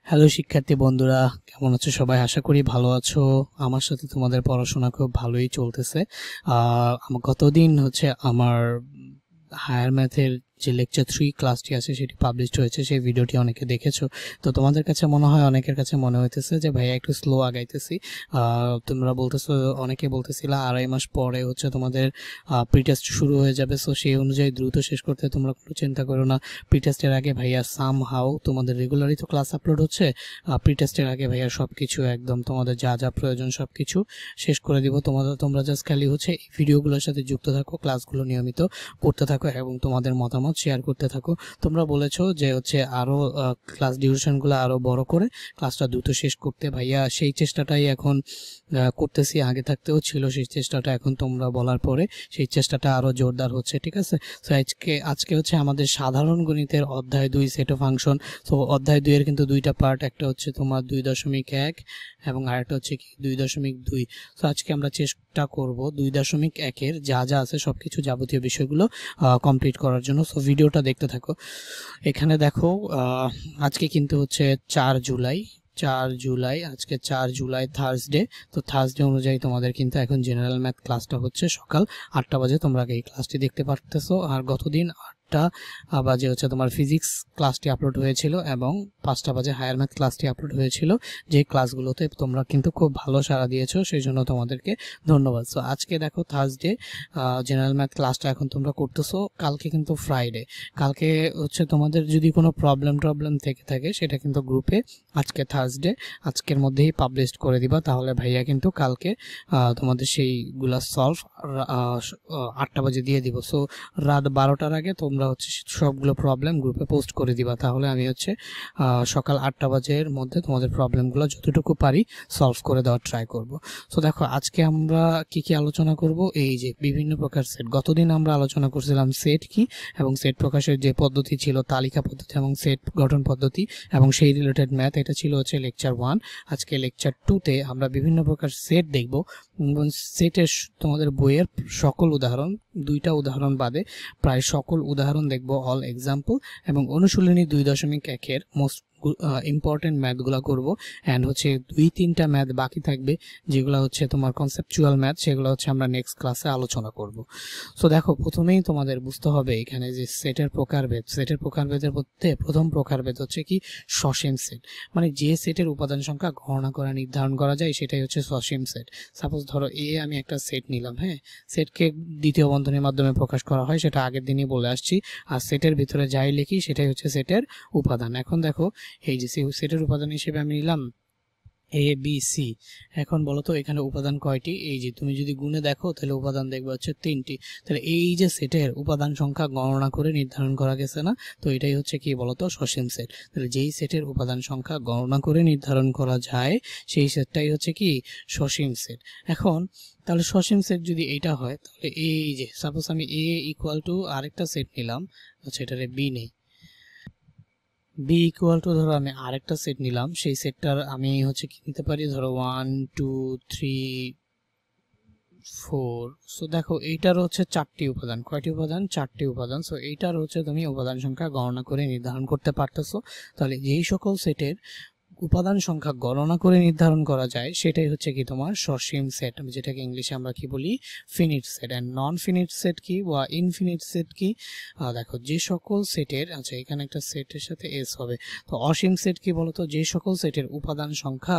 Hello শিক্ষার্থী বন্ধুরা, কেমন আছো সবাই? আশা করি ভালো আছো। আমার সাথে তোমাদের পড়াশোনা খুব ভালোই চলতেছে। গতদিন আমার হায়ার ম্যাথের যে লেকচার 3 ক্লাসটি আছে সেটি পাবলিশড হয়েছে। সেই ভিডিওটি অনেকে দেখেছো। তো তোমাদের কাছে মনে হয়, অনেকের কাছে মনে হইতেছে যে ভাইয়া একটু স্লো আগাইতেছি। তোমরা বলতেছো, অনেকে বলতেছিলা 2.5 মাস পরে তোমাদের প্রি টেস্ট শুরু হয়ে যাবে। সো সেই অনুযায়ী দ্রুত শেষ করতে তোমরা কোনো চিন্তা করো না। প্রি টেস্টের আগে ভাইয়া সামহাউ তোমাদের রেগুলারই তো ক্লাস আপলোড হচ্ছে। প্রি টেস্টের আগে ভাইয়া সব কিছু একদম তোমাদের যা যা প্রয়োজন সব কিছু শেষ করে দিব। তোমরা জাস্ট খালি এই ভিডিওগুলোর সাথে যুক্ত থাকো, ক্লাসগুলো নিয়মিত করতে থাকো এবং তোমাদের মতামত শেয়ার করতে থাকো। তোমরা বলেছো যে আরো ক্লাস ডিউরেশনগুলো আরো বড় করে ক্লাসটা দ্রুত শেষ করতে। ভাইয়া সেই চেষ্টাটাই এখন করতেছি। আগে থাকতেও ছিল সেই চেষ্টাটা, এখন তোমরা বলার পরে সেই চেষ্টাটা আরো জোরদার হচ্ছে। ঠিক আছে। তো আজকে আমাদের সাধারণ গণিতের অধ্যায় 2 সেট অফ ফাংশন। তো অধ্যায় 2 এর কিন্তু দুইটা পার্ট, একটা তোমার 2.1 এবং আরেকটা কি 2.2। তো আজকে আমরা চেষ্টা করব 2.1 এর যা যা আছে সবকিছু যাবতীয় বিষয়গুলো কমপ্লিট করার জন্য। সো ভিডিওটা দেখতে থাকো। এখানে দেখো, আজকে কিন্তু 4 জুলাই আজকে 4 জুলাই থার্সডে। তো থার্সডে অনুযায়ী তোমাদের কিন্তু এখন জেনারেল ম্যাথ ক্লাসটা হচ্ছে সকাল 8টা বাজে। তোমরা এই ক্লাসটি দেখতে পারতেছো। আর গতদিন 8টা বাজে তোমার ফিজিক্স ক্লাসটি আপলোড হয়েছিল এবং 5টা বাজে হায়ার ম্যাথ ক্লাসটি আপলোড হয়েছিল। যে ক্লাসগুলোতে তোমরা কিন্তু খুব ভালো সাড়া দিয়েছো, সেই জন্য তোমাদেরকে ধন্যবাদ। সো আজকে দেখো থার্সডে জেনারেল ম্যাথ ক্লাসটা এখন তোমরা করতেছো। কালকে কিন্তু ফ্রাইডে। কালকে তোমাদের যদি কোনো প্রবলেম থেকে থাকে সেটা কিন্তু গ্রুপে আজকে থার্সডে আজকের মধ্যেই পাবলিশ করে দিবা। তাহলে ভাইয়া কিন্তু কালকে তোমাদের সেইগুলা সলভ 8টা বাজে দিয়ে দিব। সো রাত 12টার আগে তোমরা সবগুলো প্রবলেম গ্রুপে পোস্ট করে দিবা। তাহলে আমি সকাল 8টা বাজের মধ্যে তোমাদের প্রবলেমগুলো যতটুকু পারি সলভ করে দেওয়ার ট্রাই করব। সো দেখো আজকে আমরা কি কি আলোচনা করব। এই যে বিভিন্ন প্রকার সেট, গতদিন আমরা আলোচনা করছিলাম সেট কি এবং সেট প্রকাশের যে পদ্ধতি ছিল, তালিকা পদ্ধতি এবং সেট গঠন পদ্ধতি এবং সেই রিলেটেড ম্যাথ। এটা ছিল লেকচার 1। আজকে লেকচার 2তে আমরা বিভিন্ন প্রকার সেট দেখব এবং সেটের তোমাদের বইয়ের সকল উদাহরণ, 2টা উদাহরণ বাদে প্রায় সকল উদাহরণ দেখব, অল এক্সাম্পল, এবং অনুশীলনী 2.1 এর মোস্ট ইম্পর্টেন্ট ম্যাথগুলো করব। অ্যান্ড 2-3টা ম্যাথ বাকি থাকবে যেগুলো তোমার কনসেপচুয়াল ম্যাথ, সেগুলো আমরা নেক্সট ক্লাসে আলোচনা করব। সো দেখো, প্রথমেই তোমাদের বুঝতে হবে এখানে যে সেটের প্রকারভেদ। সেটের প্রকারভেদের মধ্যে প্রথম প্রকারভেদ কি সসীম সেট, মানে যে সেটের উপাদান সংখ্যা গণনা করা নির্ধারণ করা যায় সেটাই সসীম সেট। সাপোজ ধরো আমি একটা সেট নিলাম। হ্যাঁ, সেটকে দ্বিতীয় বন্ধনীর মাধ্যমে প্রকাশ করা হয়, সেটা আগের দিনই বলে আসছি। আর সেটের ভিতরে যাই লিখি সেটাই সেটের উপাদান। এখন দেখো, এই যে সেটের উপাদান হিসেবে আমি নিলাম এ বি সি। এখন বলো তো এখানে উপাদান কয়টি? এই যে তুমি যদি গুণে দেখো তাহলে উপাদান দেখবে 3টি। তাহলে এই যে সেটের উপাদান সংখ্যা গণনা করে নির্ধারণ করা গেছে না, তো এটাই কি বলতো সসীম সেট। তাহলে যেই সেটের উপাদান সংখ্যা গণনা করে নির্ধারণ করা যায় সেই সেটটাই কি সসীম সেট। এখন তাহলে সসীম সেট যদি এইটা হয়, তাহলে এই যে সাপোজ আমি এ ইকুয়াল টু আরেকটা সেট নিলাম, এটারে বি নেই। বি ইকুয়াল টু ধরো আমি আরেকটা সেট নিলাম, সেই সেটটার আমি কি নিতে পারি, ধরো 1 2 3 4। সো দেখো এইটার 4টি উপাদান। কয়টি উপাদান? 4টি উপাদান। সো এইটার তুমি উপাদান সংখ্যা গণনা করে নির্ধারণ করতে পারতেছো। তাহলে যেই সকল সেটের উপাদান সংখ্যা গণনা করে নির্ধারণ করা যায় সেটাই কি তোমার সসীম সেট, যেটাকে ইংলিশে আমরা কি বলি, finite set. And non finite set কি বা ইনফিনিট সেট কি? দেখো, যে সকল সেটের, এখানে একটা সেটের সাথে এস হবে। তো অসীম সেট কি বলতো? যে সকল সেটের উপাদান সংখ্যা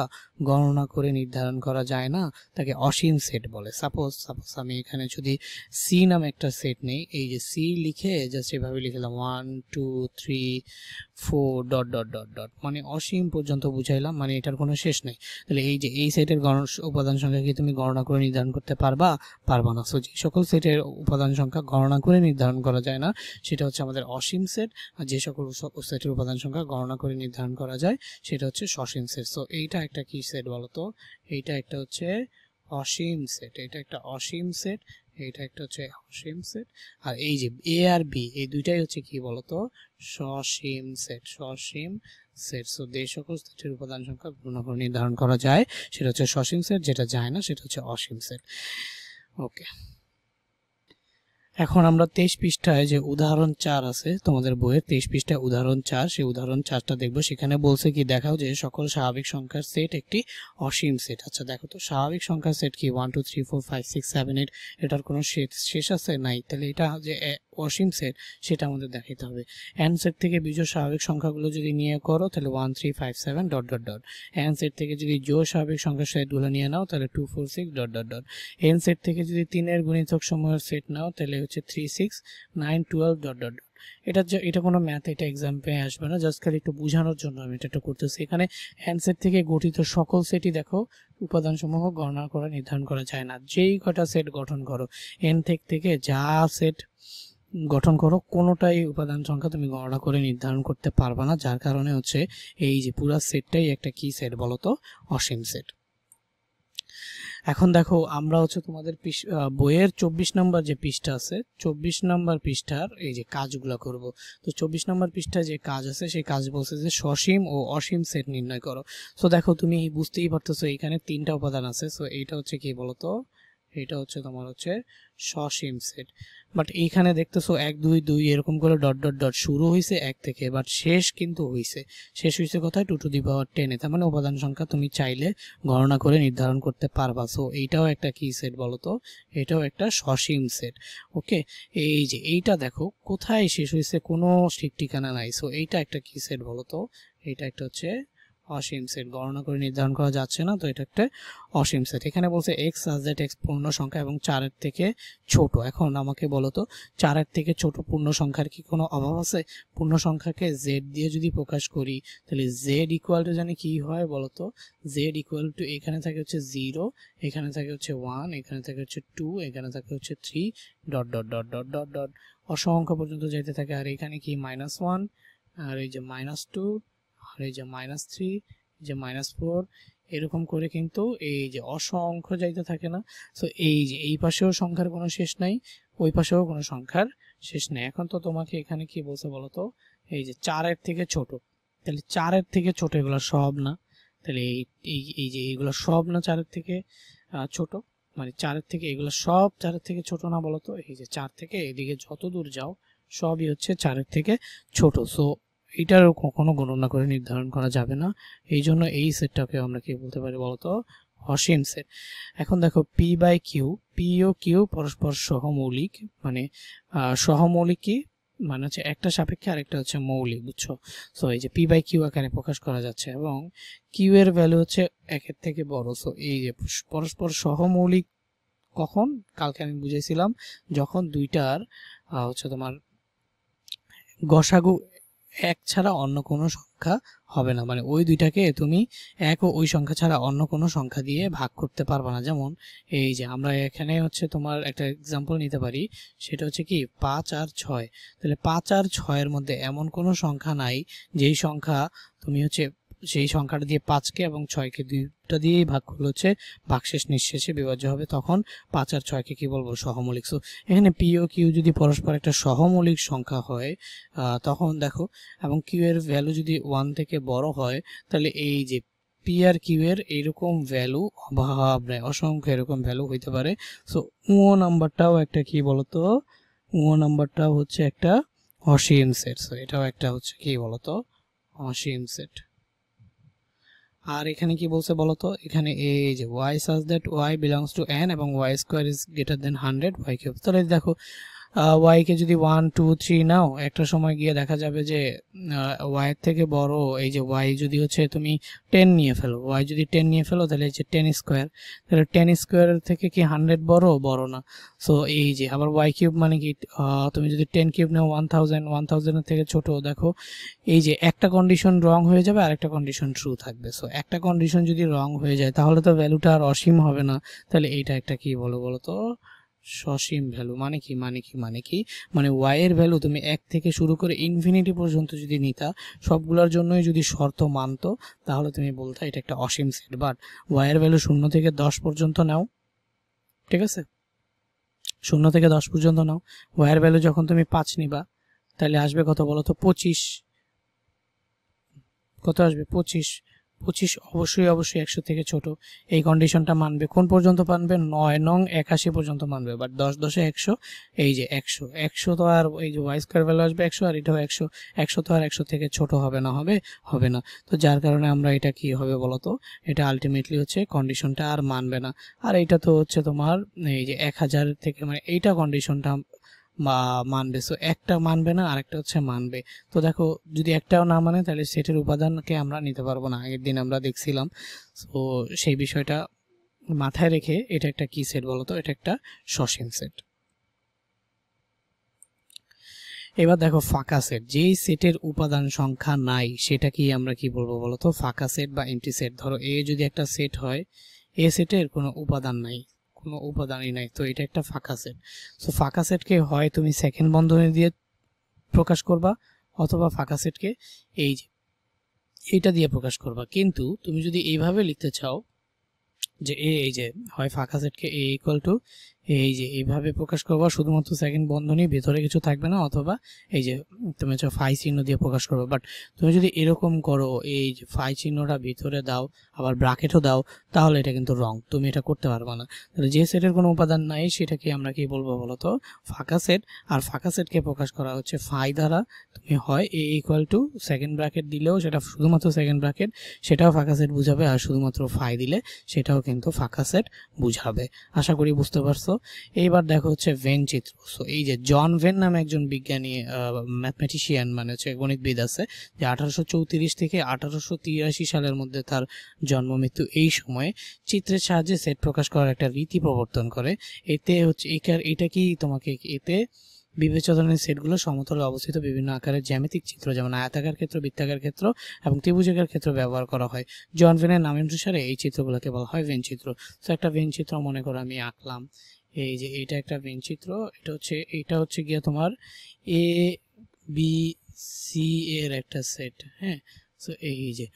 গণনা করে নির্ধারণ করা যায় না তাকে অসীম সেট বলে। সাপোজ আমি এখানে যদি সি নামে একটা সেট নেই, এই যে সি লিখে জাস্ট এভাবে লিখলাম 1 2 3 4 ডট ডট ডট ডট, মানে অসীম পর্যন্ত বুঝাইলাম, মানে এটার কোনো শেষ নেই। তাহলে এই যে এই সেটের উপাদান সংখ্যা কি তুমি গণনা করে নির্ধারণ করতে পারবা? পারবা না। সো যে সকল সেটের উপাদান সংখ্যা গণনা করে নির্ধারণ করা যায় না সেটা আমাদের অসীম সেট। আর যে সকল সেটের উপাদান সংখ্যা গণনা করে নির্ধারণ করা যায় সেটা সসীম সেট। সো এইটা একটা কি সেট বলতো? এইটা একটা অসীম সেট। এটা একটা অসীম সেট, এটা একটা অসীম সেট। আর এই যে এ আর বি, এই দুইটাই কি বলতো? সসীম সেট। সসীম সেট। সো যে সকল সেটের উপাদান সংখ্যা গণনা করে নির্ধারণ করা যায় সেটা সসীম সেট, যেটা যায় না সেটা অসীম সেট। ওকে, এখন আমরা 23 পৃষ্ঠায় যে উদাহরণ 4 আছে তোমাদের বইয়ের 23 পৃষ্ঠায় উদাহরণ 4, সেই উদাহরণ 4টা দেখব। সেখানে বলছে কি, দেখাও যে সকল স্বাভাবিক সংখ্যার সেট একটি অসীম সেট। আচ্ছা দেখো তো, স্বাভাবিক সংখ্যার সেট কি 1 2 3 4 5 6 7 8, এটার কোনো শেষ আছে? নাই। তাহলে এটা যে অসীম সেট সেটা আমাদের দেখাইতে হবে। এন সেট থেকে বিজোড় স্বাভাবিক সংখ্যাগুলো যদি নিয়ে করো তাহলে 1 3 5 7 dot dot dot. N set থেকে যদি জোড় স্বাভাবিক সংখ্যার সেটগুলো নিয়ে নাও তাহলে 2 4 6 dot dot dot. N set থেকে যদি 3 এর গুণিতক সমূহের সেট নাও তাহলে হচ্ছে 3 6 9 12 ডট ডট ডট। এটা কোনো ম্যাথ, এটা এক্সাম্পলে আসবে না, জাস্ট খালি একটু বোঝানোর জন্য আমি এটা করতেছি। এখানে এন সেট থেকে গঠিত সকল সেটই দেখো উপাদান সমূহ গণনা করে নির্ধারণ করা যায় না। যেই কটা সেট গঠন করো, এন থেকে যা সেট গঠন করো, কোনোটাই উপাদান সংখ্যা তুমি গণনা করে নির্ধারণ করতে পারবে না, যার কারণে হচ্ছে এই যে পুরো সেটটাই একটা কি সেট বলতো? অসীম সেট। এখন দেখো আমরা হচ্ছে তোমাদের বইয়ের 24 নম্বর যে পৃষ্ঠা আছে, 24 নম্বর পৃষ্ঠার এই যে কাজগুলো করব। তো 24 নম্বর পৃষ্ঠায় যে কাজ আছে সেই কাজ বলছে যে সসীম ও অসীম সেট নির্ণয় করো। সো দেখো তুমি বুঝতেই পারতেছো এখানে 3টা উপাদান আছে। সো এইটা হচ্ছে কি বলতো? এটা হচ্ছে তোমার হচ্ছে সসীম সেট। বাট এইখানে দেখতেছো 1 2 2 এরকম করে ডট ডট ডট শুরু হয়েছে 1 থেকে, বাট শেষ কিন্তু শেষ হয়েছে কোথায়? 2 টু দি পাওয়ার 10 এ। তার মানে উপাদান সংখ্যা তুমি চাইলে গণনা করে নির্ধারণ করতে পারবা। সো এইটাও একটা কি সেট বলতো? এটাও একটা সসীম সেট। ওকে, এই যে এইটা দেখো কোথায় শেষ হয়েছে, কোনো ঠিক ঠিকানা নাই। সো এইটা একটা কি সেট বলতো? এটা একটা হচ্ছে অসীম সেট, গণনা করে নির্ধারণ করা যাচ্ছে না, তো এটা একটা অসীম সেট। এখানে বলছে x such that x পূর্ণ সংখ্যা এবং 4 এর থেকে ছোট। এখন আমাকে বলো তো 4 এর থেকে ছোট পূর্ণ সংখ্যার কি কোনো অভাব আছে? পূর্ণ সংখ্যাকে z দিয়ে যদি প্রকাশ করি তাহলে z ইকুয়াল টু জানি কি হয় বলো তো? z ইকুয়াল টু এখানে থাকে হচ্ছে 0, এখানে থাকে হচ্ছে 1, এখানে থাকে হচ্ছে 2, এখানে থাকে হচ্ছে 3 dot dot dot dot dot dot অসংখ্য পর্যন্ত যেতে থাকে। আর এখানে কি -1, আর এই যে -2, আর এই যে -3, এই যে -4, এরকম করে কিন্তু এই যে অসংখ্য যাইতে থাকে না। সো এই যে এই পাশেও সংখ্যার কোনো শেষ নাই, ওই পাশেও কোনো সংখ্যার শেষ নেই। এখন তো তোমাকে এখানে কি বলছে বলো তো? এই যে 4 এর থেকে ছোট, তাহলে 4 এর থেকে ছোট এগুলো সব না, তাহলে এই যে এগুলো সব না 4 এর থেকে ছোট, মানে 4 এর থেকে এগুলো সব 4 এর থেকে ছোট না বলো তো? এই যে 4 থেকে এদিকে যত দূর যাও সবই হচ্ছে 4 এর থেকে ছোট। সো এটার কখনো গণনা করে নির্ধারণ করা যাবে না, এই জন্য এই সেটটাকে আমরা কি বলতে পারি বলতো? অসীম সেট। এখন দেখো পি বাই কিউ, পি ও কিউ পরস্পর সহমৌলিক, মানে সহমৌলিক কি মানে হচ্ছে একটা সাপেক্ষে আরেকটা হচ্ছে মৌলিক, বুঝছো? সো এই যে পি বাই কিউ আকারে প্রকাশ করা যাচ্ছে এবং কিউ এর ভ্যালু হচ্ছে 1 এর থেকে বড়। সো এই যে পরস্পর সহমৌলিক কখন? কালকে আমি বুঝাইছিলাম যখন দুইটার হচ্ছে তোমার গসাগু 1 ছাড়া অন্য কোনো সংখ্যা হবে না, মানে ওই দুইটাকে তুমি 1 ও ওই সংখ্যা ছাড়া অন্য কোনো সংখ্যা দিয়ে ভাগ করতে পারবে না। যেমন এই যে আমরা এখানে হচ্ছে তোমার একটা এক্সাম্পল নিতে পারি, সেটা হচ্ছে কি 5 আর 6। তাহলে 5 আর 6 এর মধ্যে এমন কোনো সংখ্যা নাই যেই সংখ্যা তুমি হচ্ছে সেই সংখ্যাটা দিয়ে 5কে এবং 6কে দুইটা দিয়েই ভাগ করলে হচ্ছে ভাগশেষ নিঃশেষে বিভাজ্য হবে, তখন 5 আর 6কে কি বলবো? সহমৌলিক। সো এখানে পি ও কিউ যদি পরস্পর একটা সহমৌলিক সংখ্যা হয় তখন দেখো, এবং কিউ এর ভ্যালু যদি 1 থেকে বড় হয় তাহলে এই যে পি আর কিউ এর এইরকম ভ্যালু অভাব নেই, অসংখ্য এরকম ভ্যালু হইতে পারে। সো ও নাম্বারটাও একটা কি বলতো? ও নাম্বারটাও হচ্ছে একটা অসীম সেট। সো এটাও একটা হচ্ছে কি বলতো? অসীম সেট। আর এখানে কি বলছে বলতো? এখানে এই যে y such that y belongs to n এবং y square is greater than 100 y cube। তাহলে দেখো y কে যদি 1 2 3 নাও, একটা সময় গিয়ে দেখা যাবে যে y এর থেকে বড় এই যে y যদি হচ্ছে তুমি 10 নিয়ে ফেলো, y যদি 10 নিয়ে ফেলো তাহলে এই যে 10 স্কয়ার, তাহলে 10 স্কয়ারের থেকে কি 100 বড় না? সো এই যে আবার y কিউব মানে কি তুমি যদি 10 কিউব নাও 1000 এর থেকে ছোট, দেখো এই যে একটা কন্ডিশন রং হয়ে যাবে আর একটা কন্ডিশন ট্রু থাকবে। সো একটা কন্ডিশন যদি রং হয়ে যায় তাহলে তো ভ্যালুটা আর অসীম হবে না, তাহলে এইটা একটা কি বলো তো? সসীম ভ্যালু। মানে কি মানে y এর ভ্যালু তুমি 1 থেকে শুরু করে ইনফিনিটি পর্যন্ত যদি নিতা, সবগুলোর জন্যই যদি শর্ত মানতো, তাহলে তুমি বলতে এটা একটা অসীম সেট। বাট y এর ভ্যালু 0 থেকে 10 পর্যন্ত নাও, ঠিক আছে? 0 থেকে 10 পর্যন্ত নাও, y এর ভ্যালু যখন তুমি 5 নিবা তাহলে আসবে কত বলো তো? 25। কত আসবে? 25। 25 অবশ্যই 100 থেকে ছোট, এই কন্ডিশনটা মানবে। কোন পর্যন্ত মানবে? 9 নং 81 পর্যন্ত মানবে। বাট 10 10 100, এই যে 100 তো আর এই যে ওয়াই স্কয়ার ভ্যালু আসবে 100, আর এটাও 100 তো আর 100 থেকে ছোট হবে না। তো যার কারণে আমরা এটা কি হবে বলতো, এটা আলটিমেটলি হচ্ছে কন্ডিশনটা আর মানবে না। আর এইটা তো হচ্ছে তোমার এই যে 1000 থেকে, মানে এইটা কন্ডিশনটা মানবে। সো একটা মানবে না, আরেকটা হচ্ছে মানবে। তো দেখো যদি একটাও না মানে তাহলে সেটের উপাদানকে আমরা নিতে পারবো না, আগের দিন আমরা দেখছিলাম। সো সেই বিষয়টা মাথায় রেখে এটা একটা কি সেট বলতো, এটা একটা সসীম সেট। এবার দেখো ফাঁকা সেট, যেই সেটের উপাদান সংখ্যা নাই সেটা কি আমরা কি বলবো বলতো, ফাঁকা সেট বা এমটি সেট। ধরো এ যদি একটা সেট হয়, এ সেটের কোনো উপাদান নাই, কোনো উপাদানই নাই, তো এটা একটা ফাঁকা সেট। সো ফাঁকা সেটকে হয় তুমি সেকেন্ড বন্ধনী দিয়ে প্রকাশ করবা, অথবা ফাঁকা সেটকে এই যে এইটা দিয়ে প্রকাশ করবা। কিন্তু তুমি যদি এইভাবে লিখতে চাও যে এই যে হয় ফাঁকা সেটকে এ ইকুয়াল টু এই যে এইভাবে প্রকাশ করবা, শুধুমাত্র সেকেন্ড বন্ধনী, ভেতরে কিছু থাকবে না, অথবা এই যে তুমি হচ্ছে ফাই চিহ্ন দিয়ে প্রকাশ করবে। বাট তুমি যদি এরকম করো, এই যে ফাই চিহ্নটা ভিতরে দাও আবার ব্র্যাকেটও দাও, তাহলে এটা কিন্তু রং, তুমি এটা করতে পারবে না। তাহলে যে সেটের কোনো উপাদান নাই সেটাকে আমরা কি বলবো বলতো, ফাঁকা সেট। আর ফাঁকা সেটকে প্রকাশ করা হচ্ছে ফাই দ্বারা। তুমি হয় এ ইকুয়াল টু সেকেন্ড ব্র্যাকেট দিলেও সেটা শুধুমাত্র সেকেন্ড ব্র্যাকেট, সেটাও ফাঁকা সেট বুঝাবে, আর শুধুমাত্র ফাই দিলে সেটাও কিন্তু ফাঁকা সেট বুঝাবে। আশা করি বুঝতে পারছো। এইবার দেখো হচ্ছে ভেন চিত্র। সো এই যে জন ভেন নামে একজন বিজ্ঞানী, ম্যাথমেটিশিয়ান, মানে হচ্ছে গণিতবিদ আছে, যে 1834 থেকে 1883 সালের মধ্যে তার জন্ম মৃত্যু। এই সময়ে চিত্রের সাহায্যে সেট প্রকাশ করার একটা রীতি প্রবর্তন করে। এতে হচ্ছে এটা কি তোমাকে এতে বিবেচনার সেটগুলো সমতলে অবস্থিত বিভিন্ন আকারের জ্যামিতিক চিত্র, যেমন আয়তাকার ক্ষেত্র, বৃত্তাকার ক্ষেত্র এবং ত্রিভুজাকার ক্ষেত্র ব্যবহার করা হয়। জন ভেনের নাম অনুসারে এই চিত্রগুলোকে বলা হয় ভেন চিত্র। তো একটা ভেন চিত্র মনে করো আমি আঁকলাম, এই যে এটা একটা ভেন চিত্র, এটা হচ্ছে গিয়ে তোমার এ বি সি এর একটা সেট। হ্যাঁ, সো এই যে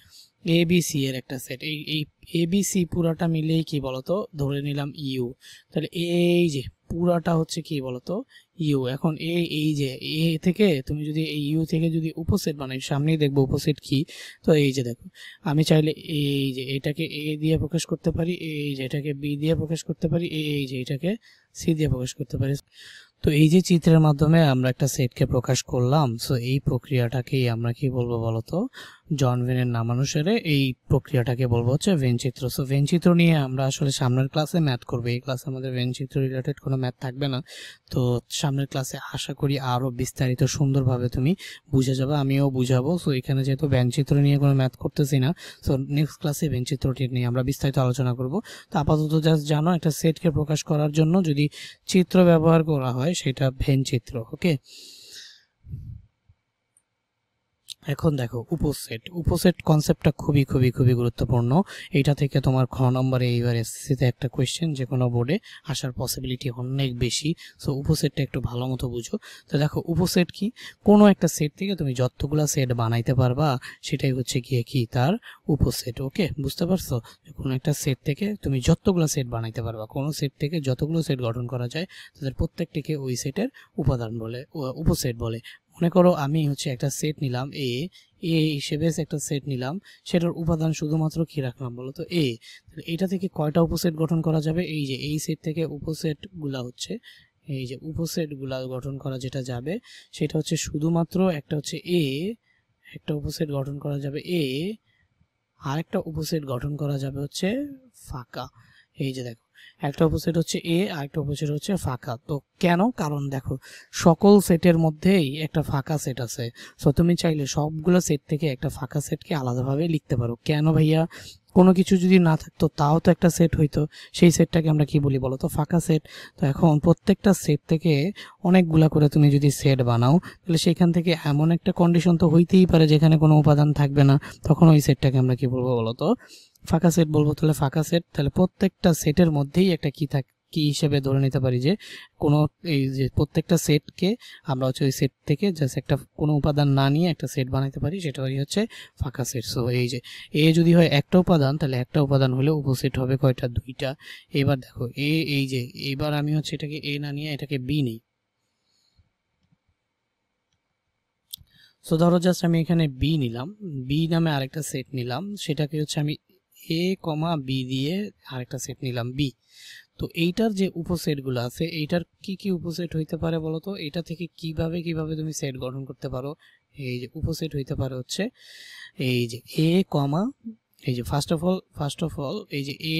এ বি সি এর একটা সেট, এই এ বি সি পুরাটা মিলেই কি বলতো, ধরে নিলাম ইউ। তাহলে এই যে পুরাটা হচ্ছে কি বলতো, ইউ। এখন এই যে এ থেকে তুমি যদি এই ইউ থেকে যদি উপসেট বানাই, সামনেই দেখবো উপসেট কি। তো এই যে দেখো, আমি চাইলে এই যে এটাকে এ দিয়ে প্রকাশ করতে পারি, এই যে এটাকে বি দিয়ে প্রকাশ করতে পারি, এই যে এটাকে সি দিয়ে প্রকাশ করতে পারি। তো এই যে চিত্রের মাধ্যমে আমরা একটা সেটকে প্রকাশ করলাম। সো এই প্রক্রিয়াটাকেই আমরা কি বলবো বলতো, জন ভেনের নামানুসারে এই প্রক্রিয়াটাকে বলবো হচ্ছে ভেন চিত্র। সো ভেন চিত্র নিয়ে আমরা আসলে সামনের ক্লাসে ম্যাথ করবো, এই ক্লাসে আমাদের ভেন চিত্র রিলেটেড কোনো ম্যাথ থাকবে না। তো সামনের ক্লাসে আশা করি আরো বিস্তারিত সুন্দরভাবে তুমি বুঝে যাবে, আমিও বুঝাবো। সো এখানে যেহেতু ভেন চিত্র নিয়ে কোনো ম্যাথ করতেছি না, সো নেক্সট ক্লাসে ভেন চিত্রটি নিয়ে আমরা বিস্তারিত আলোচনা করব। তো আপাতত জাস্ট জানো, একটা সেটকে প্রকাশ করার জন্য যদি চিত্র ব্যবহার করা হয় সেটা ভেন চিত্র। ওকে, এখন দেখো উপসেট কনসেপ্টটা খুবই খুবই খুবই গুরুত্বপূর্ণ। এটা থেকে তোমার খ নম্বরে এইবার এসএসসিতে একটা কোয়েশ্চেন যে কোনো বোর্ডে আসার পসিবিলিটি অনেক বেশি। সো উপসেটটা একটু ভালো মতো বুঝো। তো দেখো উপসেট কি, কোনো একটা সেট থেকে তুমি যতগুলা সেট বানাইতে পারবা সেটাই হচ্ছে গিয়ে কি তার উপসেট। ওকে, বুঝতে পারছো? কোনো একটা সেট থেকে তুমি যতগুলা সেট বানাইতে পারবা, কোনো সেট থেকে যতগুলো সেট গঠন করা যায় তাদের প্রত্যেকটিকে ওই সেটের উপাদান বলে, উপসেট বলে। মনে করো আমি হচ্ছে একটা সেট নিলাম এ হিসেবে একটা সেট নিলাম, সেটার উপাদান শুধুমাত্র কি রাখলাম বলো তো, এ। এটা থেকে কয়টা উপসেট গঠন করা যাবে, এই যে এই সেট থেকে উপসেট গুলা হচ্ছে, এই যে উপসেট গুলা গঠন করা যেটা যাবে সেটা হচ্ছে শুধুমাত্র একটা হচ্ছে এ, একটা উপসেট গঠন করা যাবে এ, আর একটা উপসেট গঠন করা যাবে হচ্ছে ফাঁকা। এই যে দেখো, একটা উপসেট হচ্ছে এ আর একটা উপসেট হচ্ছে ফাঁকা। তো কেন? কারণ দেখো সকল সেটের মধ্যেই একটা ফাঁকা সেট আছে। সো তুমি চাইলে সবগুলো সেট থেকে একটা ফাঁকা সেটকে আলাদাভাবে লিখতে পারো। কেন ভাইয়া? কোনো কিছু যদি না থাকতো তাও তো একটা সেট হইতো, সেই সেটটাকে আমরা কি বলি বলো তো, ফাঁকা সেট। তো এখন প্রত্যেকটা সেট থেকে অনেকগুলা করে তুমি যদি সেট বানাও, তাহলে সেখান থেকে এমন একটা কন্ডিশন তো হইতেই পারে যেখানে কোনো উপাদান থাকবে না, তখন ওই সেটটাকে আমরা কি বলবো বলো তো, ফাঁকা সেট বলবো। তাহলে ফাঁকা সেট, তাহলে প্রত্যেকটা সেটের মধ্যেই একটা কি হিসেবে ধরে নিতে পারি যে কোনো, এই যে প্রত্যেকটা সেটকে আমরা হচ্ছে ওই সেট থেকে জাস্ট একটা কোনো উপাদান না নিয়ে একটা সেট বানাইতে পারি, সেটা হচ্ছে ফাঁকা সেট। সো এই যে এ যদি হয় একটা উপাদান, তাহলে একটা উপাদান হলে উপসেট হবে কয়টা, দুইটা। এবার দেখো এই যে এবার আমি হচ্ছে এটাকে এ না নিয়ে এটাকে বি নিই। সো ধরো জাস্ট আমি এখানে বি নিলাম, বি নামে আরেকটা সেট নিলাম, সেটাকে হচ্ছে আমি এ কমা বি দিয়ে আরেকটা সেট নিলাম বি। তো এইটার যে উপসেটগুলো আছে, এইটার কি কি উপসেট হইতে পারে বলো তো? এটা থেকে কিভাবে তুমি সেট গঠন করতে পারো? এই যে উপসেট হইতে পারে হচ্ছে এই যে এ কমা, এই যে ফার্স্ট অফ অল এই যে এ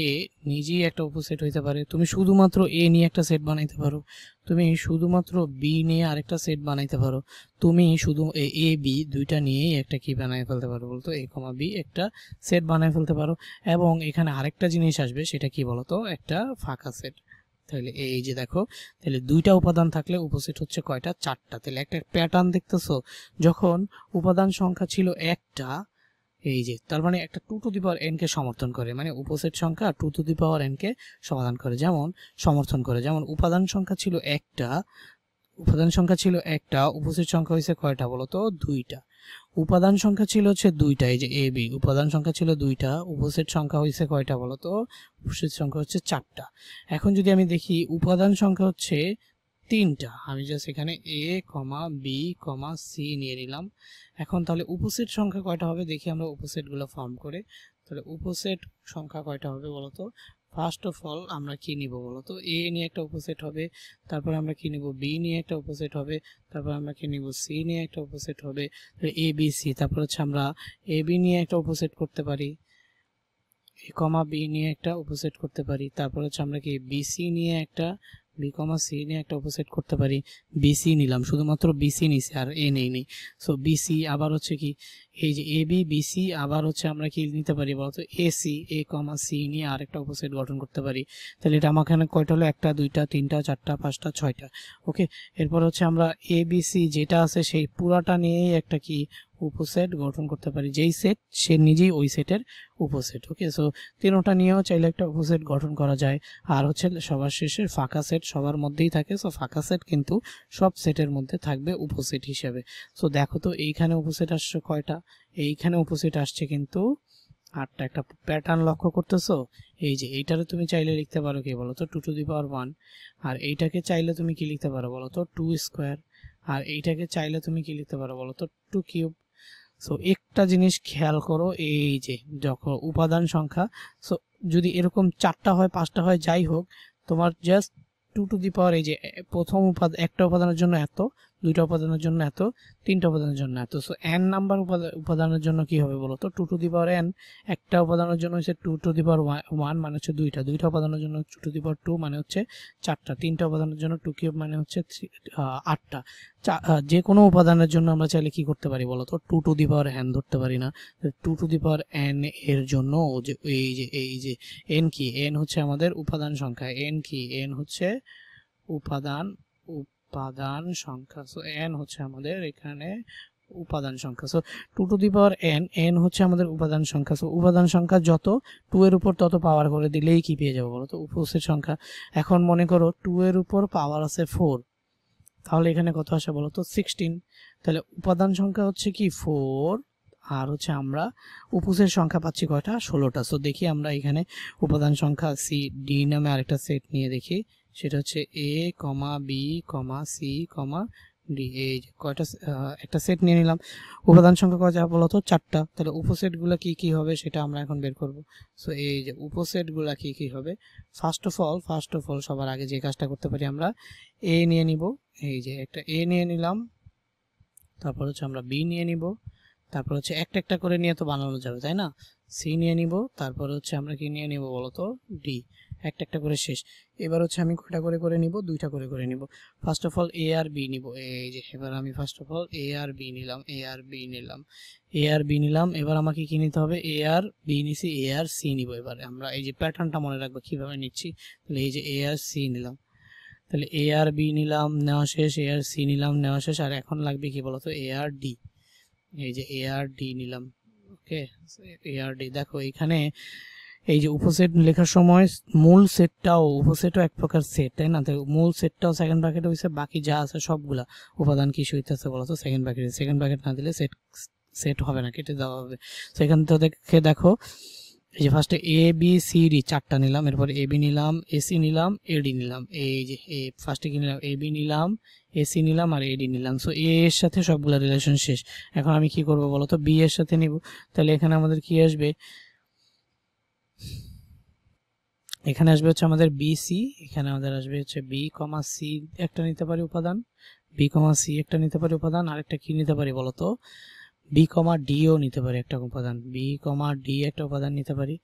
নিজেই একটা উপসেট হইতে পারে। তুমি শুধুমাত্র এ নিয়ে একটা সেট বানাইতে পারো, তুমি শুধুমাত্র বি নিয়ে আরেকটা সেট বানাইতে পারো, তুমি শুধু এ বি দুইটা নিয়েই একটা কি বানাই ফেলতে পারো বলতো? এ কমা বি একটা সেট বানাই ফেলতে পারো। এবং এখানে আরেকটা জিনিস আসবে, সেটা কি বলতো? একটা ফাঁকা সেট। তাহলে এই যে দেখো, তাহলে দুইটা উপাদান থাকলে উপসেট হচ্ছে কয়টা? 4টা। তাহলে একটা প্যাটার্ন দেখতেছো, যখন উপাদান সংখ্যা ছিল একটা, এই যে তার মানে একটা 2 টু দি পাওয়ার n কে সমর্থন করে, মানে উপসেট সংখ্যা 2 টু দি পাওয়ার n কে সমাধান করে, যেমন সমর্থন করে। যেমন উপাদান সংখ্যা ছিল একটা, উপসেট সংখ্যা হয়েছে কয়টা বলো তো? 2টা। উপাদান সংখ্যা ছিল হচ্ছে 2টা, এই যে এ বি উপাদান সংখ্যা ছিল 2টা, উপসেট সংখ্যা হয়েছে কয়টা বলো তো? উপসেট সংখ্যা হচ্ছে 4টা। এখন যদি আমি দেখি উপাদান সংখ্যা হচ্ছে 3টা, আমি জাস্ট এখানে এ কমা বি কমা সি নিয়ে নিলাম। এখন তাহলে উপসেট সংখ্যা কয়টা হবে দেখি আমরা উপসেটগুলো ফর্ম করে। তাহলে উপসেট সংখ্যা কয়টা হবে বলতো? ফার্স্ট অফ অল আমরা কি নিব বলতো? এ নিয়ে একটা উপসেট হবে, তারপর আমরা কি নিব? বি নিয়ে একটা উপসেট হবে, তারপর আমরা কি নিব? সি নিয়ে একটা উপসেট হবে, এ বি সি। তারপর হচ্ছে আমরা এ বি নিয়ে একটা উপসেট করতে পারি, এ কমা বি নিয়ে একটা উপসেট করতে পারি, তারপর হচ্ছে আমরা কি বিসি নিয়ে একটা, বি কমা সি নিয়ে একটা উপসেট করতে পারি। বিসি নিলাম, শুধুমাত্র বিসি নিছি আর এ নেই। সো বিসি আবার হচ্ছে কি এই যে এ বি বিসি, আবার হচ্ছে আমরা কি নিতে পারি বলতো? এসি এ কমা সি নিয়ে আরেকটা উপসেট গঠন করতে পারি। তাহলে এটা আমার এখানে কয়টা হলো? 1টা 2টা 3টা 4টা 5টা 6টা। ওকে, এরপর হচ্ছে আমরা এ বি সি যেটা আছে সেই পুরাটা নিয়েই একটা কি উপসেট গঠন করতে পারি, যেই সেট সে নিজেই ওই সেটের উপসেট। ওকে, সো তিনটা নিয়েও চাইলে একটা উপসেট গঠন করা যায়। আর হচ্ছে সবার শেষে ফাঁকা সেট সবার মধ্যেই থাকে, সো ফাঁকা সেট কিন্তু সব সেটের মধ্যে থাকবে উপসেট হিসেবে। সো দেখো তো এইখানে উপসেট আসছে কয়টা? এইখানে উপসেট আসছে কিন্তু 8টা। একটা প্যাটার্ন লক্ষ্য করতেছো? এই যে এইটারে তুমি চাইলে লিখতে পারো কি বলো তো? 2 টু দি পাওয়ার 1। আর এইটাকে চাইলে তুমি কি লিখতে পারো বলো তো? 2 স্কোয়ার। আর এইটাকে চাইলে তুমি কি লিখতে পারো বলো তো? 2 কিউব। সো একটা জিনিস খেয়াল করো, এই যে যখন উপাদান সংখ্যা, সো যদি এরকম 4টা হয় 5টা হয় যাই হোক, তোমার জাস্ট 2 টু দি পাওয়ার এই যে প্রথম একটা উপাদানের জন্য এত, 2টা উপাদানের জন্য এত, 3টা উপাদানের জন্য এত। সো n নাম্বার উপাদানের জন্য কি হবে বলো তো? 2 টু দি পাওয়ার n। একটা উপাদানের জন্য হচ্ছে 2 টু দি পাওয়ার 1 মানে হচ্ছে 2টা উপাদানের জন্য 2 টু দি পাওয়ার 2 মানে হচ্ছে 4টা, 3টা উপাদানের জন্য 2 কিউব মানে হচ্ছে 8টা। যে কোনো উপাদানের জন্য আমরা চাইলে কি করতে পারি বলতো? 2 টু দি পাওয়ার n ধরতে পারি না? 2 টু দি পাওয়ার n এর জন্য যে এই যে n কি? n হচ্ছে আমাদের উপাদান সংখ্যা। n কি? n হচ্ছে উপাদান সংখ্যা। সো n হচ্ছে আমাদের এখানে উপাদান সংখ্যা। So 2 to the power n হচ্ছে আমাদের উপাদান সংখ্যা। সো উপাদান সংখ্যা যত 2 এর উপর তত পাওয়ার করে দিলেই কি পেয়ে যাবো বলো তো? উপসেট সংখ্যা। এখন মনে করো 2 এর উপর পাওয়ার আছে 4, তাহলে এখানে কত আসে বলো তো? 16। তাহলে উপাদান সংখ্যা হচ্ছে কি 4, আর হচ্ছে আমরা উপসেট সংখ্যা পাচ্ছি কয়টা? 16টা। সো দেখি আমরা এখানে উপাদান সংখ্যা সি ডি নামে আরেকটা সেট নিয়ে দেখি, সেটা হচ্ছে এ কমা B comma c comma D. এই যে কয়টা একটা সেট নিয়ে নিলাম, উপাদান সংখ্যা কয়টা বলো তো? 4টা। তাহলে উপসেটগুলো কি কি হবে সেটা আমরা এখন বের করব। সো এই যে উপসেটগুলো কি কি হবে, ফার্স্ট অফ অল সবার আগে যে কাজটা করতে পারি আমরা এ নিয়ে নিব। এই যে একটা এ নিয়ে নিলাম, তারপর হচ্ছে আমরা বি নিয়ে নিব, তারপর হচ্ছে একটা একটা করে নিয়ে তো বানানো যাবে তাই না? সি নিয়ে নিব, তারপর হচ্ছে আমরা কি নিয়ে নিব বলো তো? ডি। একটা একটা করে শেষ। এবার হচ্ছে আমি কয়টা করে করে নিব? 2টা করে করে নিব। ফার্স্ট অফ অল এ আর বি নিব। এই যে এবার আমি ফার্স্ট অফ অল এ আর বি নিলাম, এবার আমাকে কি নিতে হবে? এ আর বি নিছি, এ আর সি নিব। এবার আমরা এই যে প্যাটার্নটা মনে রাখবো কিভাবে নিচ্ছি। তাহলে এই যে এ আর সি নিলাম, তাহলে এ আর বি নিলাম, নেওয়া শেষ, এ আর সি নিলাম, নেওয়া শেষ। আর এখন লাগবে কি বলতো? এ আর ডি। এই যে এ আর ডি নিলাম। ওকে, এ আর ডি। দেখো এখানে এই যে উপসেট লেখার সময় মূল সেটটাও, উপসেটও এক প্রকার সেট তাই না? মূল সেটটাও সেকেন্ড ব্র্যাকেটে হইছে, বাকি যা আছে সবগুলা উপাদান কি হইতেছে বলতো? সেকেন্ড ব্র্যাকেট না দিলে সেট হবে না, কেটে দেওয়া হবে। সেখান থেকে দেখো এই যে ফার্স্টে এ বি সি ডি চারটা নিলাম, এরপর এ বি নিলাম, এসি নিলাম, এডি নিলাম। এই যে ফার্স্টে কি নিলাম, এ বি নিলাম, এসি নিলাম আর এডি নিলাম। সো এ এর সাথে সবগুলো রিলেশন শেষ। এখন আমি কি করব বলো তো, বি এর সাথে নিব। তাহলে এখানে আমাদের কি আসবে, এখানে আসবে হচ্ছে আমাদের বিসি, এখানে আমাদের আসবে হচ্ছে বি কমা সি একটা নিতে পারি উপাদান, বি কমা সি একটা নিতে পারি উপাদান, আরেকটা কি নিতে পারি বলতো, বি কমা ডিও নিতে পারি একটা উপাদান, বি কমা ডি একটা উপাদান নিতে পারি।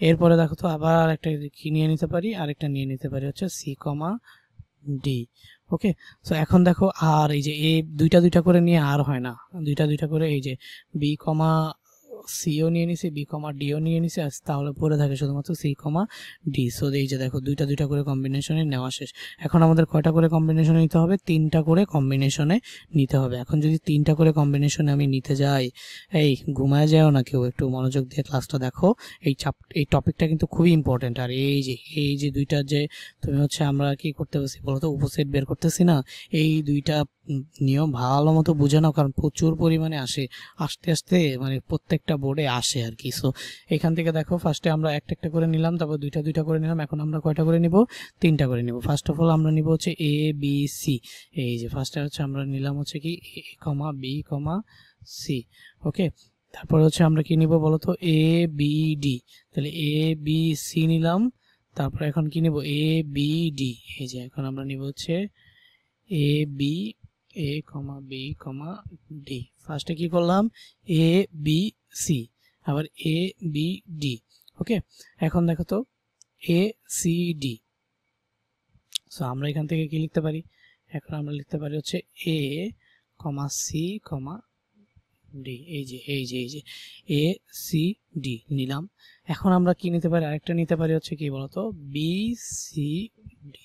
এরপরে দেখো তো আবার একটা কি নিয়ে নিতে পারি, আরেকটা নিয়ে নিতে পারি হচ্ছে সি কমা ডি। ওকে, সো এখন দেখো আর এই যে এ দুইটা দুইটা করে নিয়ে আর হয় না, দুইটা দুইটা করে এই যে বি কমা সিও নিয়ে নিছি, বি কমা ডিও নিয়ে নিছি, তাহলে পরে থাকে শুধুমাত্র সি কমা ডি। সো এই যে দেখো দুইটা দুইটা করে কম্বিনেশনে নেওয়া শেষ। এখন আমাদের কয়টা করে কম্বিনেশনে নিতে হবে, তিনটা করে কম্বিনেশনে নিতে হবে। এখন যদি তিনটা করে কম্বিনেশনে আমি নিতে যাই, এই ঘুমায় যাও না কেউ, একটু মনোযোগ দিয়ে ক্লাসটা দেখো। এই টপিকটা কিন্তু খুবই ইম্পর্টেন্ট। আর এই যে দুইটা যে তুমি হচ্ছে আমরা কি করতে পারছি বলতো, উপসেট বের করতেছি না, এই দুইটা নিয়ম ভালো মতো বুঝে নাও, কারণ প্রচুর পরিমাণে আসে, আস্তে আস্তে মানে প্রত্যেকটা বোর্ডে আসে আর কি। সো এখান থেকে দেখো ফার্স্টে আমরা একটা একটা করে নিলাম, তারপর দুইটা দুইটা করে নিলাম, এখন আমরা কয়টা করে নিব, তিনটা করে নিব। ফার্স্ট অফ অল আমরা নিব হচ্ছে এ বি সি। এই যে ফার্স্টে হচ্ছে আমরা নিলাম হচ্ছে কি এ কমা বি কমা সি। ওকে, তারপরে হচ্ছে আমরা কি নিব বলতো, এ বি ডি। তাহলে এ বি সি নিলাম, তারপরে এখন কি নিব, এ বি ডি। এই যে এখন আমরা নিব হচ্ছে A B, A comma B comma D. ফার্স্টে কি করলাম, এ বি সি, আবার এ বি ডি। ওকে, এখন দেখো তো এ সি ডি। সো আমরা এখান থেকে কি লিখতে পারি, এখন আমরা লিখতে পারি হচ্ছে এ কমা সি কমা ডি। এই যে এ সি ডি নিলাম। এখন আমরা কি নিতে পারি, আরেকটা নিতে পারি হচ্ছে কি বলতো, B C D,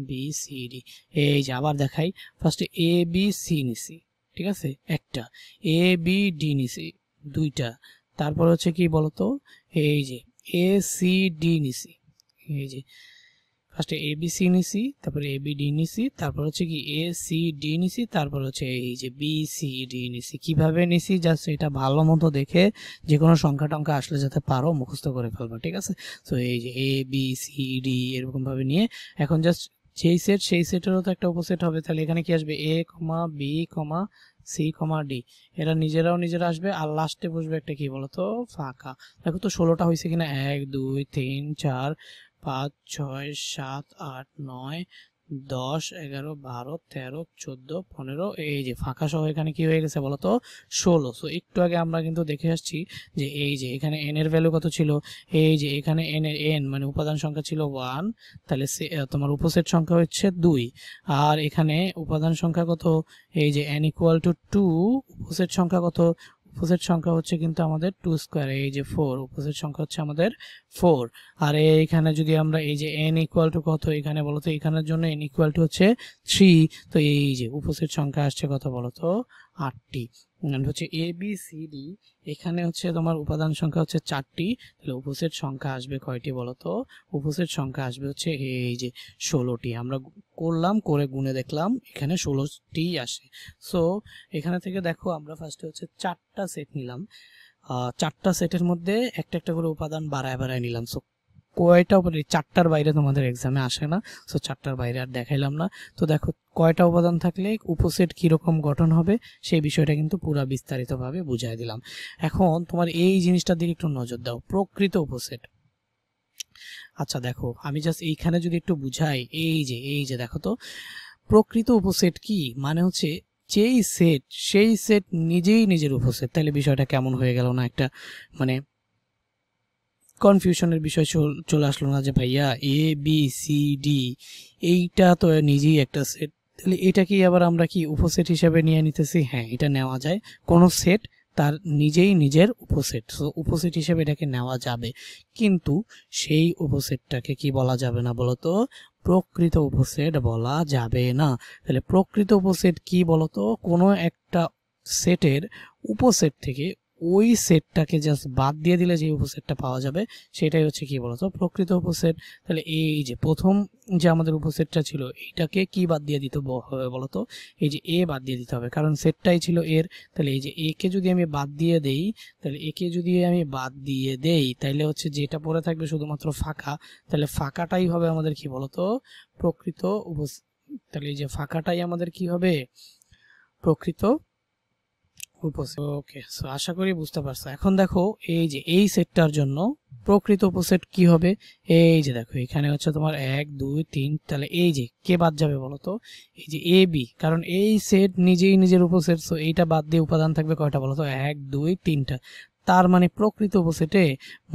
B C D. এই যে আবার দেখাই, ফার্স্টে এ বি সি নিছি, ঠিক আছে একটা, এ বি ডি নিছি দুইটা, তারপর হচ্ছে কি বলতো, এই যে এ সি ডি নিছি। এই যে ফার্স্টে এ বি সি নিছি, তারপরে এ বি ডি নিছি, তারপর হচ্ছে কি এ সি ডি নিছি, তারপর হচ্ছে এই যে বি সি ডি নিছি। কিভাবে নিছি জাস্ট এটা ভালো মতো দেখে যে কোনো সংখ্যা টংখ্যা আসলে যাতে পারো মুখস্থ করে ফেলবা, ঠিক আছে। সো এই যে এ বি সি ডি এরকম ভাবে নিয়ে এখন জাস্ট যেই সেট সেই সেটেরও তো একটা উপসেট হবে। তাহলে এখানে কি আসবে, এ কমা B comma c comma D, এরা নিজেরা আসবে, আর লাস্টে বসবে একটা কি বলতো, ফাঁকা। দেখো তো 16টা হয়েছে কিনা, 1 2 3 4 5 6 7 8 9 10 11 12 13 14 15। এই যে ফাঁকা সহ এখানে কি হয়ে গেছে বলতো, 16। সো একটু আগে আমরা কিন্তু দেখে আসছি যে এই যে এখানে এন এর ভ্যালু কত ছিল, এই যে এখানে এন এর এন মানে উপাদান সংখ্যা ছিল 1, তাহলে তোমার উপসেট সংখ্যা হচ্ছে 2। আর এখানে উপাদান সংখ্যা কত, এই যে n ইকুয়াল টু 2, উপসেট সংখ্যা কত, উপসেট সংখ্যা হচ্ছে কিন্তু আমাদের 2 স্কয়ার, এই যে 4, উপসেট সংখ্যা হচ্ছে আমাদের 4। আর এইখানে যদি আমরা এই যে n ইকুয়াল টু কত, এখানে বলতো এখানের জন্য n ইকুয়াল টু হচ্ছে 3, তো এই যে উপসেট সংখ্যা আসছে কত বলতো, 8টি। হচ্ছে এ বি সি ডি, এখানে হচ্ছে তোমার উপাদান সংখ্যা হচ্ছে 4টি, তাহলে উপসেট সংখ্যা আসবে কয়টি বলতো, উপসেট সংখ্যা আসবে হচ্ছে এই যে 16টি। আমরা করলাম, করে গুনে দেখলাম, এখানে 16টি আসে। সো এখানে থেকে দেখো আমরা ফার্স্টে হচ্ছে 4টা সেট নিলাম, 4টা সেটের মধ্যে একটা একটা করে উপাদান বাড়ায় নিলাম। সো কয়টা উপাদান, 4টার বাইরে তোমাদের এক্সামে আসে না, সো 4টার বাইরে আর দেখাইলাম না। তো দেখো কয়টা উপাদান থাকলে উপসেট কিরকম গঠন হবে সেই বিষয়টা কিন্তু পুরা বিস্তারিতভাবে বুঝাই দিলাম। এখন তোমার এই জিনিসটার দিকে একটু নজর দাও, প্রকৃত উপসেট। আচ্ছা দেখো আমি জাস্ট এইখানে যদি একটু বুঝাই, এই যে দেখো তো প্রকৃত উপসেট কি, মানে হচ্ছে যেই সেট সেই সেট নিজেই নিজের উপসেট। তাহলে বিষয়টা কেমন হয়ে গেল না, একটা মানে কনফিউশনের বিষয় চলে আসলো না, যে ভাইয়া এ বি সি ডি এইটা তো নিজেই একটা সেট, তাহলে এটা কি আবার আমরা কি উপসেট হিসেবে নিয়ে নিতেছি? হ্যাঁ, এটা নেওয়া যায়, কোনো সেট তার নিজেই নিজের উপসেট, সো উপসেট হিসেবে এটাকে নেওয়া যাবে, কিন্তু সেই উপসেটটাকে কি বলা যাবে না বলতো, প্রকৃত উপসেট বলা যাবে না। তাহলে প্রকৃত উপসেট কি বলতো, কোনো একটা সেটের উপসেট থেকে ওই সেটটাকে জাস্ট বাদ দিয়ে দিলে যে উপসেটটা পাওয়া যাবে সেটাই হচ্ছে কি বলতো প্রকৃত উপসেট। তাহলে এই যে প্রথম যে আমাদের উপসেটটা ছিল এইটাকে কি বাদ দিয়ে দিতে হবে বলতো, এই যে এ বাদ দিয়ে দিতে হবে, কারণ সেটটাই ছিল এর। তাহলে এই যে এ কে যদি আমি বাদ দিয়ে দেই, তাহলে একে যদি আমি বাদ দিয়ে দেই তাহলে হচ্ছে যেটা পড়ে থাকবে শুধুমাত্র ফাঁকা, তাহলে ফাঁকাটাই হবে আমাদের কি বলতো প্রকৃত উপসেট। তাহলে এই যে ফাঁকাটাই আমাদের কি হবে প্রকৃত উপসেট। ওকে, সো আশা করি বুঝতে পারছো। এখন দেখো এই যে এই সেটটার জন্য প্রকৃত উপসেট কি হবে, এই যে দেখো এখানে হচ্ছে তোমার 1 2 3, তাহলে এই যে কে বাদ যাবে বলতো, এই যে এ বি, কারণ এই সেট নিজেই নিজের উপসেট, সো এইটা বাদ দিয়ে উপাদান থাকবে কয়টা বলতো 1 2 3টা। তার মানে প্রকৃত উপসেটে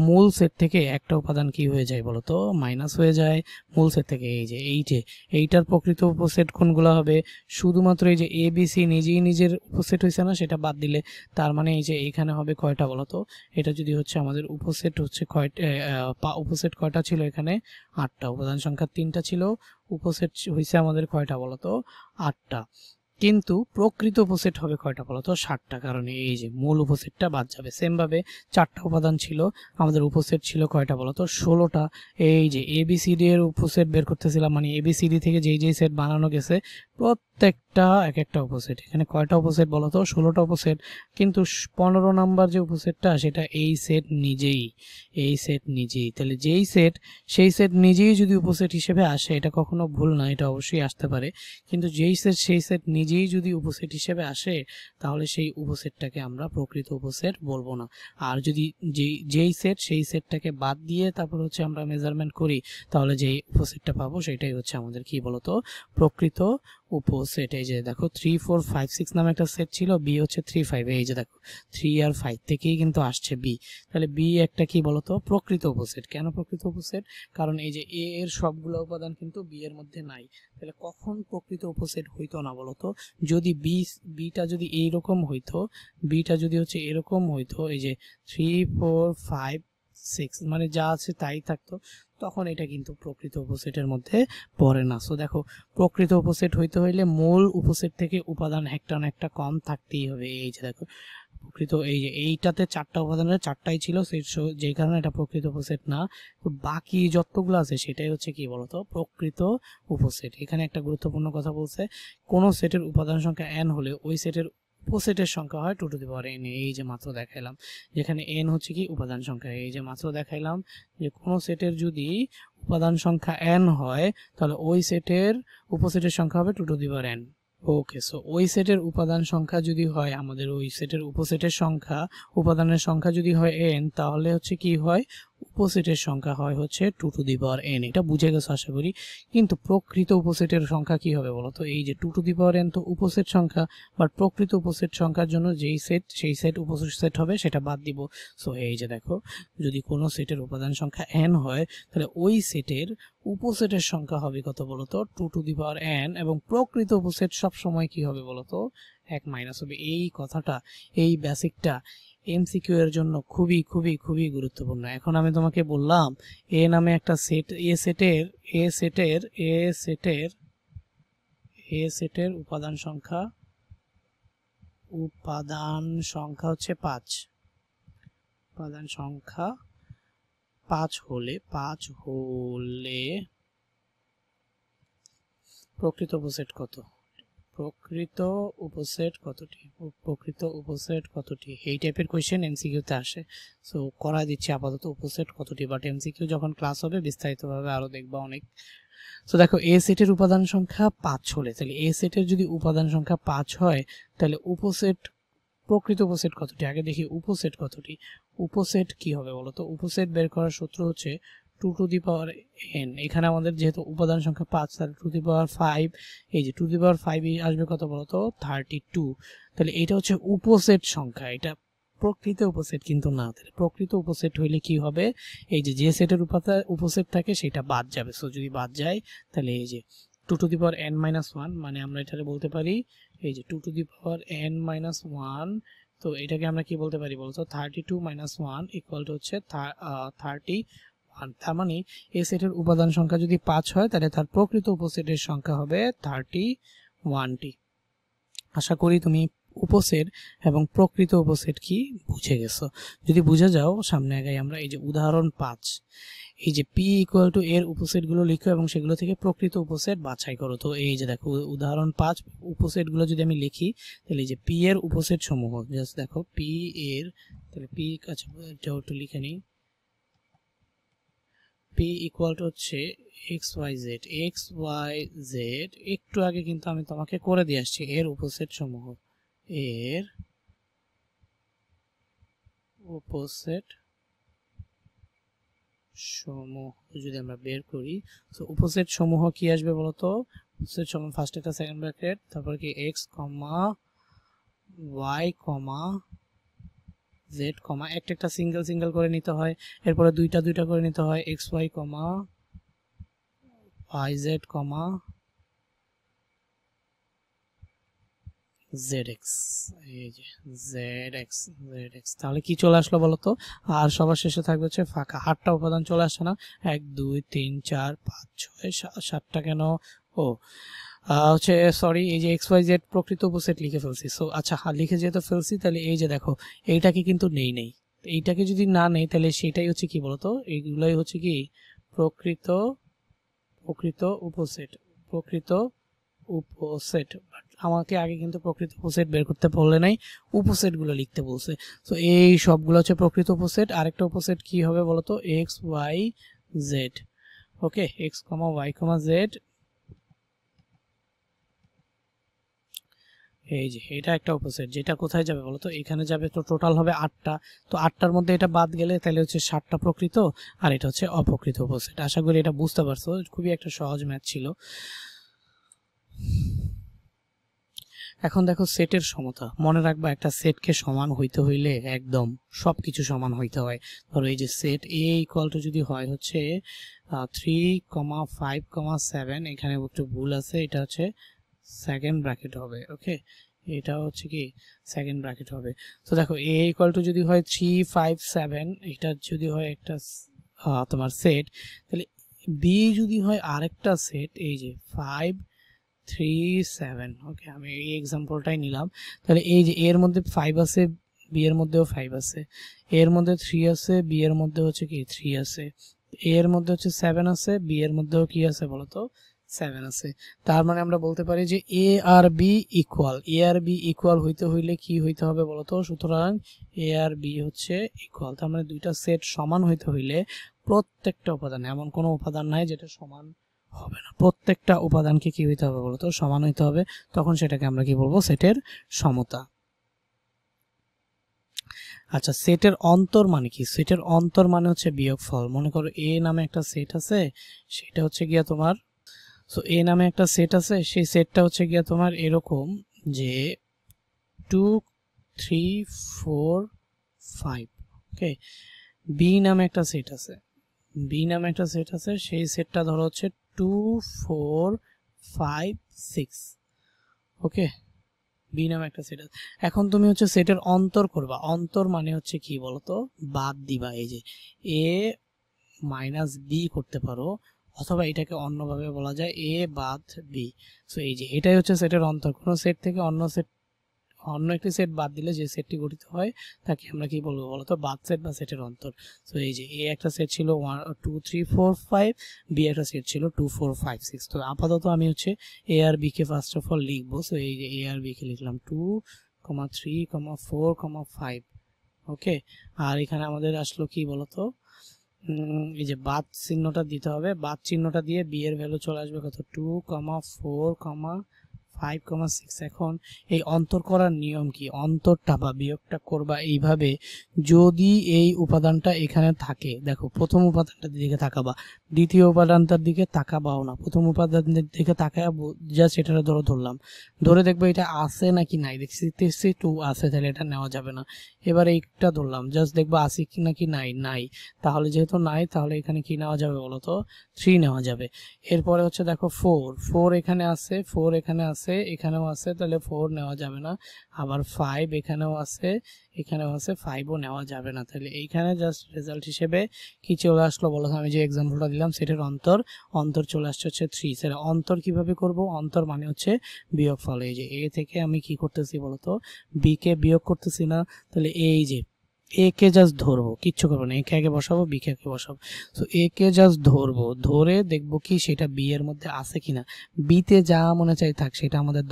মূল সেট থেকে একটা উপাদান কি হয়ে যায় বলতো মাইনাস হয়ে যায় মূল সেট থেকে। এই যে এইটার প্রকৃত উপসেট কোনগুলো হবে, শুধুমাত্র এই যে এ বি সি নিজেই নিজের উপসেট হয়েছে না, সেটা বাদ দিলে। তার মানে এই যে এইখানে হবে কয়টা বলতো, এটা যদি হচ্ছে আমাদের উপসেট হচ্ছে উপসেট কয়টা ছিল এখানে 8টা, উপাদান সংখ্যা 3টা ছিল, উপসেট হয়েছে আমাদের কয়টা বলতো 8টা। কিন্তু প্রকৃত উপসেট হবে কয়টা বলতো 7টা, কারণ এই যে মূল উপসেটটা বাদ যাবে। সেম ভাবে 4টা উপাদান ছিল, আমাদের উপসেট ছিল কয়টা বলতো 16টা। এই যে এবিসিডি এর উপসেট বের করতেছিলাম, মানে এবিসিডি থেকে যেই যেই সেট বানানো গেছে প্রত্যেকটা এক একটা উপসেট। এখানে কয়টা উপসেট বলতো 16টা উপসেট, কিন্তু 15 নাম্বার যে উপসেটটা সেটা এই সেট নিজেই, এই সেট নিজেই। তাহলে যেই সেট সেই সেট নিজেই যদি উপসেট হিসেবে আসে, এটা কখনো ভুল না, এটা অবশ্যই আসতে পারে, কিন্তু যেই সেট সেই সেট নিজেই যদি উপসেট হিসেবে আসে তাহলে সেই উপসেটটাকে আমরা প্রকৃত উপসেট বলবো না। আর যদি যেই সেট সেই সেটটাকে বাদ দিয়ে তারপর হচ্ছে আমরা মেজারমেন্ট করি, তাহলে যেই উপসেটটা পাবো সেটাই হচ্ছে আমাদের কি বলতো প্রকৃত উপসেট। এই যে দেখো 3 4 5 6 নামে একটা সেট ছিল, বি হচ্ছে 3 5, এই যে দেখো 3 আর 5 থেকেই কিন্তু আসছে বি। তাহলে বি একটা কি বলতো প্রকৃত উপসেট। কেন প্রকৃত উপসেট, কারণ এই যে এ এর সবগুলো উপাদান কিন্তু বি এর মধ্যে নাই। তাহলে কখন প্রকৃত উপসেট হইতো না বলতো, যদি বিটা যদি এইরকম হইতো, বিটা যদি হচ্ছে এরকম হইতো, এই যে 3 4 5 6 মানে যা আছে তাই থাকতো, তখন এটা কিন্তু প্রকৃত উপসেটের মধ্যে পড়ে না। সো দেখো প্রকৃত উপসেট হইতে হইলে মূল উপসেট থেকে উপাদান একটা না একটা কম থাকতেই হবে। এই যে দেখো প্রকৃত এই যে এইটাতে 4টা উপাদানের 4টাই ছিল, যেই কারণে এটা প্রকৃত উপসেট না। তো বাকি যতগুলো আছে সেটাই হচ্ছে কি বলতো প্রকৃত উপসেট। এখানে একটা গুরুত্বপূর্ণ কথা বলছে, কোন সেটের উপাদান সংখ্যা n হলে ওই সেটের উপসেটের সংখ্যা হয় 2 টু দি পাওয়ার n। এই যে মাত্র দেখাইলাম, যেখানে n হচ্ছে কি উপাদান সংখ্যা, এই যে মাত্র দেখাইলাম যে কোন সেটের যদি উপাদান সংখ্যা n হয় তাহলে ওই সেটের উপসেটের সংখ্যা হবে 2 to the power n। Okay, so ওই সেটের উপাদান সংখ্যা যদি হয় আমাদের ওই সেটের উপসেটের সংখ্যা, উপাদানের সংখ্যা যদি হয় n, তাহলে হচ্ছে কি হয় উপসেটের সংখ্যা হয় হচ্ছে 2 টু দি পাওয়ার n। এটা বুঝে গেছো আশা করি। কিন্তু প্রকৃত উপসেটের সংখ্যা কি হবে বলতো, এই যে 2 টু দি পাওয়ার n তো উপসেট সংখ্যা, বাট প্রকৃত উপসেট সংখ্যার জন্য যেই সেট সেই সেট উপসেট হবে সেটা বাদ দিব। সো এই যে দেখো যদি কোনো সেটের উপাদান সংখ্যা n হয় তাহলে ওই সেটের উপসেটের সংখ্যা হবে কত বলতো 2 টু দি পাওয়ার n, এবং প্রকৃত উপসেট সব সময় কি হবে বলতো 1 মাইনাস হবে। এই কথাটা, এই বেসিকটা এমসিকিউ এর জন্য খুবই খুবই খুবই গুরুত্বপূর্ণ। এখন আমি তোমাকে বললাম এ নামে একটা সেট, এ সেটের উপাদান সংখ্যা হচ্ছে 5, উপাদান সংখ্যা 5 হলে প্রকৃত উপসেট কত, প্রকৃত উপসেট কতটি, এই টাইপের কোয়েশ্চেন এমসিকিউতে আসে। সো করা দিচ্ছি আপাতত উপসেট কতটি, বাট এমসিকিউ যখন ক্লাস হবে বিস্তারিতভাবে আরো দেখবা অনেক। তো দেখো এ সেটের উপাদান সংখ্যা 5 হলে, তাহলে এ সেটের যদি উপাদান সংখ্যা 5 হয় তাহলে প্রকৃত উপসেট কতটি, আগে দেখি উপসেট কতটি। উপসেট কি হবে বলতো, উপসেট বের করার সূত্র হচ্ছে 2 টু দি পাওয়ার n। এখানে আমাদের যেহেতু উপাদান সংখ্যা 5, তাহলে 2 টু দি পাওয়ার 5, এই যে 2 টু দি পাওয়ার 5 আসবে কত বলতো 32। তাহলে এটা হচ্ছে উপসেট সংখ্যা, এটা প্রকৃত উপসেট কিন্তু না। তাহলে প্রকৃত উপসেট হইলে কি হবে, এই যে সেটের উপসেট থাকে সেটা বাদ যাবে। সো যদি বাদ যায় তাহলে এই যে 2 to the power n minus 1, মানে আমরা এটাকে বলতে পারি এই যে 2 to the power n minus 1। তো এটাকে আমরা কি বলতে পারি বলতো 32 মাইনাস 1 ইকুয়াল টু হচ্ছে 31। তার মানে এই সেটের উপাদান সংখ্যা যদি 5 হয় তাহলে তার প্রকৃত উপসেটের সংখ্যা হবে 31টি। আশা করি তুমি উপসেট এবং প্রকৃত উপসেট কি বুঝে গেছো। যদি বুঝে যাও সামনে আগাই আমরা। এই যে উদাহরণ 5, এই যে পি ইকুয়াল টু এর উপসেটগুলো লিখো এবং সেগুলো থেকে প্রকৃত উপসেট বাছাই করো। তো এই যে দেখো উদাহরণ 5 উপসেটগুলো যদি আমি লিখি তাহলে এই যে পি এর উপসেট সমূহ, জাস্ট দেখো পি এর, তাহলে পি, আচ্ছা এটাও একটু লিখে নিই। পি ইকুয়াল টু হচ্ছে X Y Z, X Y Z একটু আগে কিন্তু আমি তোমাকে করে দিয়ে আসছি। এর উপসেট সমূহ, এর উপসেট সমূহ যদি আমরা বের করি, তো উপসেট সমূহ কি আসবে বলতো? উপসেট সমূহ ফার্স্ট একটা সেকেন্ড ব্র্যাকেট, তারপর কি x comma Y comma Z কমা একটা সিঙ্গেল সিঙ্গেল করে নিতে হয়, এরপরে দুইটা দুইটা করে নিতে হয়, x y comma Y Z কমা ZX, এই যে ZX, তাহলে কি চলে আসলো বলতো? আর সবার শেষে থাকবে হচ্ছে ফাঁকা। 8টা উপাদান চলে আসছে না? 1 2 3 4 5 6 7টা কেন? ও হচ্ছে সরি, এই যে XYZ প্রকৃত উপসেট লিখে ফেলছি। সো আচ্ছা লিখে যেহেতু ফেলছি তাহলে এই যে দেখো এইটাকে কিন্তু নেই, এইটাকে যদি না নেই তাহলে সেটাই হচ্ছে কি বলতো? এইগুলাই হচ্ছে কি প্রকৃত উপসেট, প্রকৃত উপসেট। আমাকে আগে কিন্তু প্রকৃত উপসেট বের করতে বলে নাই, উপসেটগুলো লিখতে বলছে। তো এই সবগুলো হচ্ছে প্রকৃত উপসেট। আরেকটা উপসেট কি হবে বলতো? X Y Z. Okay, X comma Y comma Z, এই যে এটা একটা উপসেট, যেটা কোথায় যাবে বলতো? এখানে যাবে। তো টোটাল হবে 8টা। তো 8টার মধ্যে এটা বাদ গেলে তাহলে হচ্ছে 7টা প্রকৃত আর এটা হচ্ছে অপ্রকৃত উপসেট। আশা করি এটা বুঝতে পারছো, খুবই একটা সহজ ম্যাথ ছিল। এখন দেখো সেটের সমতা। মনে রাখবা একটা সেটকে সমান হইতে হইলে একদম সবকিছু সমান হইতে হয়। ধরো এই যে সেট এ ইকুয়াল টু যদি হয় হচ্ছে 3,5,7, এখানে একটু ভুল আছে, এটা হচ্ছে সেকেন্ড ব্র্যাকেট হবে। ওকে, এটা হচ্ছে কি সেকেন্ড ব্র্যাকেট হবে। তো দেখো এ ইকুয়াল টু যদি হয় 3 5 7, এটা যদি হয় একটা তোমার সেট, তাহলে বি যদি হয় আরেকটা সেট, এই যে 5 3 7। ওকে, আমি এই এক্সাম্পলটাই নিলাম। তাহলে এই যে এর মধ্যে 5 আছে, বি এর মধ্যেও 5 আছে, এর মধ্যে 3 আছে, বি এর মধ্যে হচ্ছে কি 3 আছে, এর মধ্যে হচ্ছে 7 আছে, বি এর মধ্যেও কি আছে বলতো? 7 আছে। তার মানে আমরা বলতে পারি যে এ আর বি ইকুয়াল। এ আর বি ইকুয়াল হইতে হইলে কি হইতে হবে বলতো? সুতরাং এ আর বি হচ্ছে ইকুয়াল। তার মানে দুইটা সেট সমান হইতে হইলে প্রত্যেকটা উপাদান, এমন কোনো উপাদান নাই যেটা সমান হবে না, প্রত্যেকটা উপাদানকে কি হইতে হবে বলতো? সমান হইতে হবে। তখন সেটাকে আমরা কি বলবো? সেটের সমতা। আচ্ছা, সেটের অন্তর মানে কি? সেটের অন্তর মানে হচ্ছে বিয়োগফল। মনে করো এ নামে একটা সেট আছে, সেটা হচ্ছে গিয়া তোমার, সো এ নামে একটা সেট আছে, সেই সেটটা হচ্ছে গিয়া তোমার এরকম যে 2 3 4 5। ওকে, বি নামে একটা সেট আছে, বি নামে একটা সেট আছে, সেই সেটটা ধরো হচ্ছে 2 4 5 6। ওকে, বি নামে একটা সেট আছে। এখন তুমি হচ্ছে সেটের অন্তর করবা। অন্তর মানে হচ্ছে কি বলতো? বাদ দিবা। এই যে এ মাইনাস বি করতে পারো, অথবা এটাকে অন্যভাবে বলা যায় এ বাদ বি। সো এই যে এটাই হচ্ছে সেটের অন্তর। কোনো সেট থেকে অন্য একটি সেট বাদ দিলে যে সেটটি গঠিত হয় তাকে আমরা কি বলবো বলতো? বাদ সেট বা সেটের অন্তর। সো এই যে এ একটা সেট ছিল 1 2 3 4 5, বি একটা সেট ছিল 2 4 5 6। তো আপাতত আমি হচ্ছে এ আর বি কে ফার্স্ট অফ অল লিখবো। সো এই যে এ আর বি কে লিখলাম 2, 3, 4, 5। ওকে, আর এখানে আমাদের আসলো কি বলতো? এই যে বাদ চিহ্নটা দিতে হবে। বাদ চিহ্নটা দিয়ে বি এর ভ্যালু চলে আসবে কত? 2, 4, 5, 6। এখন এই অন্তর করার নিয়ম কি? অন্তরটা বা বিয়োগটা করবা এইভাবে, যদি এই উপাদানটা এখানে থাকে, দেখো প্রথম উপাদানটার দিকে তাকাবা, দ্বিতীয় উপাদানটার দিকে তাকাবাও না, প্রথম উপাদানের দিকে তাকায় জাস্ট এটা ধরলাম, ধরে দেখবো এটা আছে নাকি নাই। দেখছি 2 আছে, তাহলে এটা নেওয়া যাবে না। এবার এইটা ধরলাম, জাস্ট দেখবো আছে কি নাকি নাই। তাহলে যেহেতু নাই, তাহলে এখানে কি নেওয়া যাবে বলতো? 3 নেওয়া যাবে। এরপরে হচ্ছে দেখো 4 এখানে আছে, 4 এখানে আছে, আছে, এখানেও আছে, তাহলে 4 নেওয়া যাবে না। আবার 5 এখানেও আছে, 5ও নেওয়া যাবে না। তাহলে এইখানে জাস্ট রেজাল্ট হিসেবে কি চলে আসলো বলো? আমি যে এক্সাম্পলটা দিলাম সেটার অন্তর চলে আসছে হচ্ছে 3। সেটা অন্তর কিভাবে করব? অন্তর মানে হচ্ছে বিয়োগফল। এই যে এ থেকে আমি কি করতেছি বলতো? বি কে বিয়োগ করতেছি না। তাহলে এই যে এ কে জাস্ট ধরবো, কিচ্ছু করবো না, এ কে আগে বসাবো, বি কে আগে বসাবো। সো এ কে জাস্ট ধরবো, ধরে দেখবো কি সেটা বি এর মধ্যে আছে কিনা। বিতে যা মনে চাই থাক, সেটা আমাদের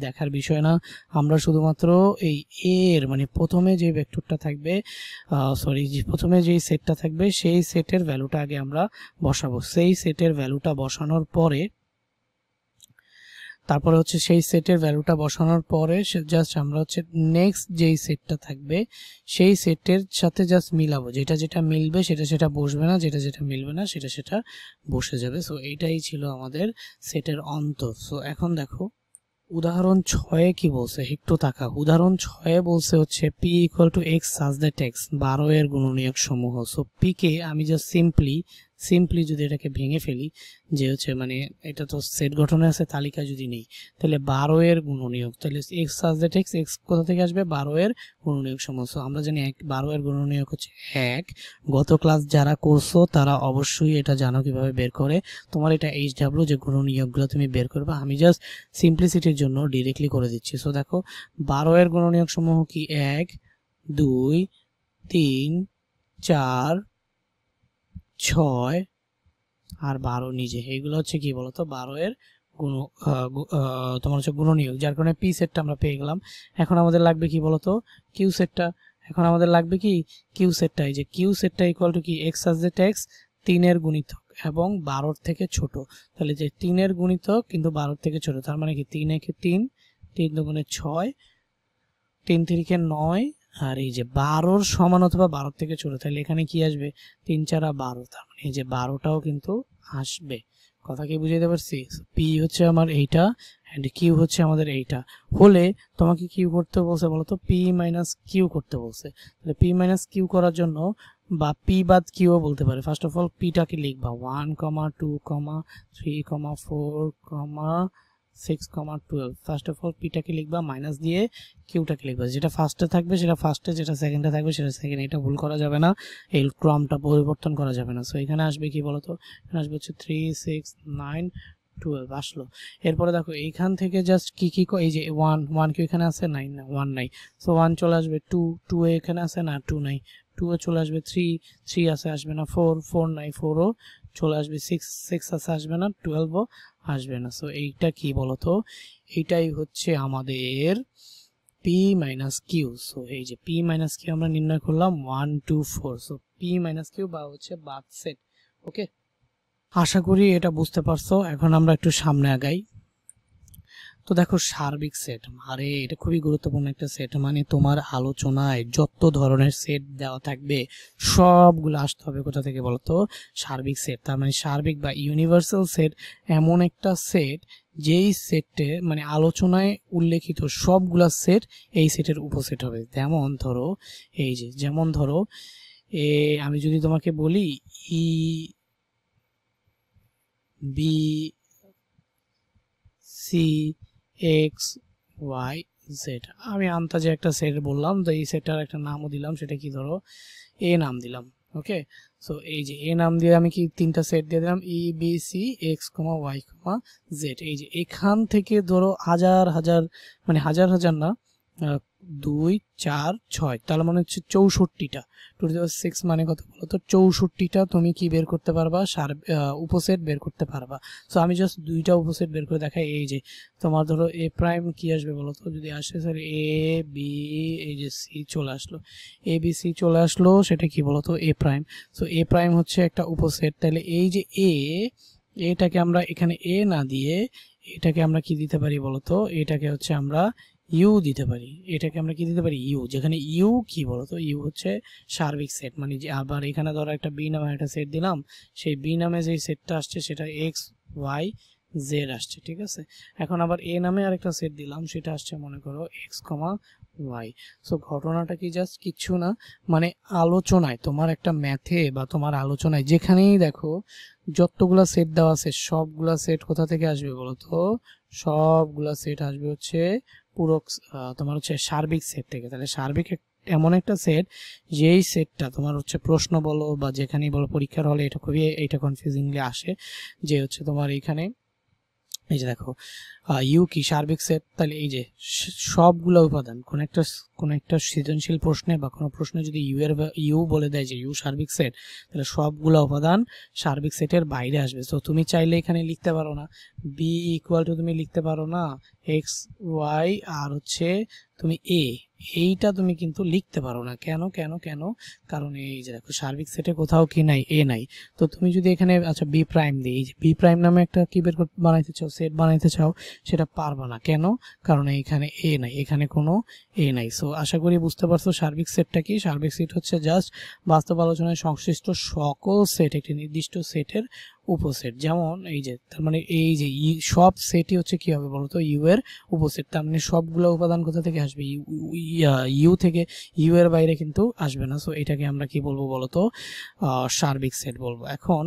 দেখার বিষয় না। আমরা শুধুমাত্র এই এর মানে প্রথমে যে ভেক্টরটা থাকবে, প্রথমে যেই সেটটা থাকবে সেই সেটের ভ্যালুটা আগে আমরা বসাবো। সেই সেটের ভ্যালুটা বসানোর পরে তারপরে হচ্ছে সেই সেটের ভ্যালুটা বসানোর পরে জাস্ট আমরা হচ্ছে নেক্সট যেই সেটটা থাকবে সেই সেটের সাথে জাস্ট মিলাবো। যেটা যেটা মিলবে সেটা সেটা বসবে না, যেটা যেটা মিলবে না সেটা সেটা বসে যাবে। সো এইটাই ছিল আমাদের সেটের অন্তর। সো এখন দেখো উদাহরণ 6 কি বলছে, একটু তাকাও। উদাহরণ 6 বলছে হচ্ছে p = x such that x 12 এর গুণনীয়ক সমূহ। সো p কে আমি জাস্ট সিম্পলি যদি এটাকে ভেঙে ফেলি, যে হচ্ছে মানে এটা তো সেট গঠনে আছে, তালিকা যদি নেই, তাহলে 12 এর গুণনীয়ক, তাহলে x such that x, x কোথা থেকে আসবে? 12 এর গুণনীয়ক সমূহ। সো আমরা জানি 12 এর গুণনীয়ক হচ্ছে 1। গত ক্লাস যারা করছো তারা অবশ্যই এটা জানো কিভাবে বের করে। তোমার এটা HW যে গুণনীয়কগুলো তুমি বের করবে, আমি জাস্ট সিম্পলিসিটির জন্য ডিরেক্টলি করে দিচ্ছি। সো দেখো 12 এর গুণনীয়ক সমূহ কি? 1 2 3 4 6 আর 12 নিজে। এইগুলো হচ্ছে কি বলতো? 12 এর তোমার হচ্ছে গুণনীয়ক, যার কারণে পি সেটটা আমরা পেয়ে গেলাম। এখন আমাদের লাগবে কি বলতো? কিউ সেটটা। এখন আমাদের লাগবে কি? কিউ সেটটা। এই যে কিউ সেটটা ইকুয়াল টু কি? এক্স সাজ দ্যাট এক্স 3 এর গুণিতক এবং 12 থেকে ছোট। তাহলে যে 3 এর গুণিতক কিন্তু 12 থেকে ছোট, তার মানে কি 3 একে 3, 3 দুগুণে 6, 3 3 9, আর এই যে 12 সমান অথবা 12 থেকে ছোট। তাহলে এখানে কি আসবে? 3 4 12, তার মানে এই যে 12টাও কিন্তু আসবে। কথা কি বুঝাইতে পারছি? পি হচ্ছে আমার এইটা এন্ড কিউ হচ্ছে আমাদের এইটা। হলে তোমাকে কিউ করতে বলছে বলতো? পি মাইনাস কিউ করতে বলছে। তাহলে পি মাইনাস কিউ করার জন্য, বা পি বাদ কিউ বলতে পারে, ফার্স্ট অফ অল পিটাকে লিখবা 1, 2, 3, 4, 6, 12। ফার্স্ট অফ অল পিটাকে লিখবা, মাইনাস দিয়ে কিউটাকে লিখবা। যেটা ফার্স্টে থাকবে সেটা ফার্স্টে, যেটা সেকেন্ডে থাকবে সেটা সেকেন্ডে। এটা ভুল করা যাবে না, এই ক্রমটা পরিবর্তন করা যাবে না। সো এখানে আসবে কি বলতো? এখানে আসবে হচ্ছে 3, 6, 9, 12 আসলো। এরপরে দেখো এইখান থেকে জাস্ট কি এই যে 1 কি এখানে আছে? 9 না, 1 নাই। সো 1 চলে আসবে 2 এখানে আছে না, 2 নাই। 2 এ চলে আসবে 3 আছে, আসবে না। 4 নাই, 4ও চলে আসবে। 6 আছে, আসবে না। 12ও আসবে না। সো এইটা কি বলতো? এইটাই হচ্ছে আমাদের পি মাইনাস কিউ। সো এই যে পি মাইনাস কিউ আমরা নির্ণয় করলাম 1 2 4। সো পি মাইনাস কিউ বা হচ্ছে বাদ সেট। ওকে, আশা করি এটা বুঝতে পারছো। এখন আমরা একটু সামনে আগাই। তো দেখো সার্বিক সেট, আরে এটা খুবই গুরুত্বপূর্ণ একটা সেট। মানে তোমার আলোচনায় যত ধরনের সেট দেওয়া থাকবে সবগুলো আসতে হবে কোথা থেকে বলতো? সার্বিক সেট। তার মানে সার্বিক বা ইউনিভার্সাল সেট এমন একটা সেট যেই সেটে মানে আলোচনায় উল্লেখিত সবগুলা সেট এই সেটের উপসেট হবে। যেমন ধরো আমি যদি তোমাকে বলি E B C X Y Z, আমি আন্তাজে একটা সেট বললাম, তো এই সেটটার একটা নামও দিলাম, সেটা কি ধরো এ নাম দিলাম। ওকে, সো এই যে এ নাম দিয়ে আমি কি 3টা সেট দিয়ে দিলাম, E B C X Y Z. এই যে এখান থেকে ধরো হাজার হাজার না, 2 4 6, তাহলে মানে হচ্ছে 64টা। 2 6 মানে কত বলো তো? 64টা তুমি কি বের করতে পারবা? উপসেট বের করতে পারবা। সো আমি জাস্ট 2টা উপসেট বের করে দেখাই। এই যে তোমার ধরো এ প্রাইম কি আসবে বলো তো? যদি আসে স্যার এ বি, এই যে সি চলে আসলো, এ বি সি চলে আসলো, সেটা কি বলো তো? এ প্রাইম। সো এ প্রাইম হচ্ছে একটা উপসেট। তাহলে এই যে এটাকে আমরা এখানে এ না দিয়ে এটাকে আমরা কি দিতে পারি বলতো? এটাকে হচ্ছে আমরা ইউ দিতে পারি। এটাকে আমরা কি দিতে পারি? ইউ। যেখানে ইউ কি বলতো? ইউ হচ্ছে সার্বিক সেট। মানে যে আবার এখানে ধরো একটা বি নামে একটা সেট দিলাম, সেই বি নামে যে সেটটা আসছে সেটা এক্স ওয়াই জেড আসছে। ঠিক আছে, এখন আবার এ নামে আরেকটা সেট দিলাম, সেটা আসছে মনে করো এক্স ওয়াই। সো ঘটনাটা কি, জাস্ট কিচ্ছু না, মানে আলোচনায় তোমার একটা ম্যাথে বা তোমার আলোচনায় যেখানেই দেখো যতগুলা সেট দেওয়া আছে সবগুলা সেট কোথা থেকে আসবে বলো তো? সবগুলা সেট আসবে হচ্ছে পুরো তোমার হচ্ছে সার্বিক সেট থেকে। তাহলে সার্বিক এমন একটা সেট যেই সেটটা তোমার হচ্ছে প্রশ্ন বলো বা যেখানেই বলো পরীক্ষার হলে এটা কনফিউজিংলি আসে যে হচ্ছে তোমার এইখানে এই যে দেখো ইউ কি সার্বিক সেট, তাহলে এই যে সবগুলো উপাদান কোন একটা সৃজনশীল প্রশ্নে বা কোনো প্রশ্নে যদি ইউ বলে দেয় যে ইউ সার্বিক সেট, তাহলে সবগুলো উপাদান সার্বিক সেটের বাইরে আসবে। তো তুমি চাইলে এখানে লিখতে পারো না বি ইকুয়াল টু, তুমি লিখতে পারো না এক্স ওয়াই আর হচ্ছে তুমি এইটা তুমি কিন্তু লিখতে পারো না। কেন কেন কেন? কারণ এই যে দেখো সার্বিক সেটে কোথাও কি নাই, এ নাই। তো তুমি যদি এখানে আচ্ছা বি প্রাইম দিই, এই যে বি প্রাইম নামে একটা কি বানাইতে চাও, সেট বানাইতে চাও, সেটা পারবা না। কেন? কারণ এইখানে এ নাই, এখানে কোনো এ নাই। সো আশা করি বুঝতে পারছো সার্বিক সেটটা কি। সার্বিক সেট হচ্ছে জাস্ট বাস্তব আলোচনায় সংশ্লিষ্ট সকল সেট একটি নির্দিষ্ট সেটের উপসেট। যেমন এই যে তার মানে এই যে সব সেটই হচ্ছে কি হবে বলতো, ইউ এর উপসেট। তার মানে সবগুলো উপাদান কোথা থেকে আসবে? ইউ থেকে, ইউ এর বাইরে কিন্তু আসবে না। সো এটাকে আমরা কি বলবো বলতো? সার্বিক সেট বলবো। এখন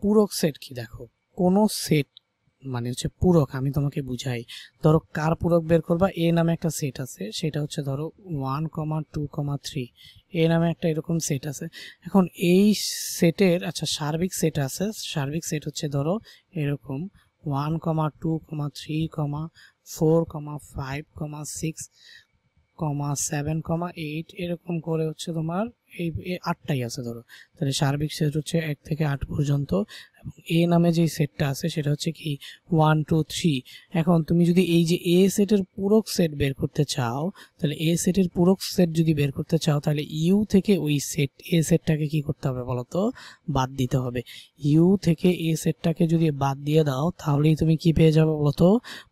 পূরক সেট কি? দেখো কোন সেট মানে হচ্ছে পূরক, আমি তোমাকে বুঝাই। ধরো কার পূরক বের করবা, এ নামে একটা সেট আছে, সেটা হচ্ছে ধরো 1, 2, 3, এ নামে একটা এরকম সেট আছে। এখন এই সেটের আচ্ছা সার্বিক সেট আছে, সার্বিক সেট হচ্ছে ধরো এরকম 1, 2, 3, 4, 5, 6, 7, 8 এরকম করে হচ্ছে তোমার এই 8টাই আছে ধরো। তাহলে সার্বিক সেট হচ্ছে 1 থেকে 8 পর্যন্ত। এবং এ নামে যে সেটটা আছে সেটা হচ্ছে কি 1, 2, 3। এখন তুমি যদি এই যে এ সেটের পূরক সেট বের করতে চাও, তাহলে এ সেটের পূরক সেট যদি বের করতে চাও, তাহলে ইউ থেকে ওই সেট এ সেটটাকে কি করতে হবে বলতো? বাদ দিতে হবে। ইউ থেকে এ সেটটাকে যদি বাদ দিয়ে দাও, তাহলেই তুমি কি পেয়ে যাবে বলতো?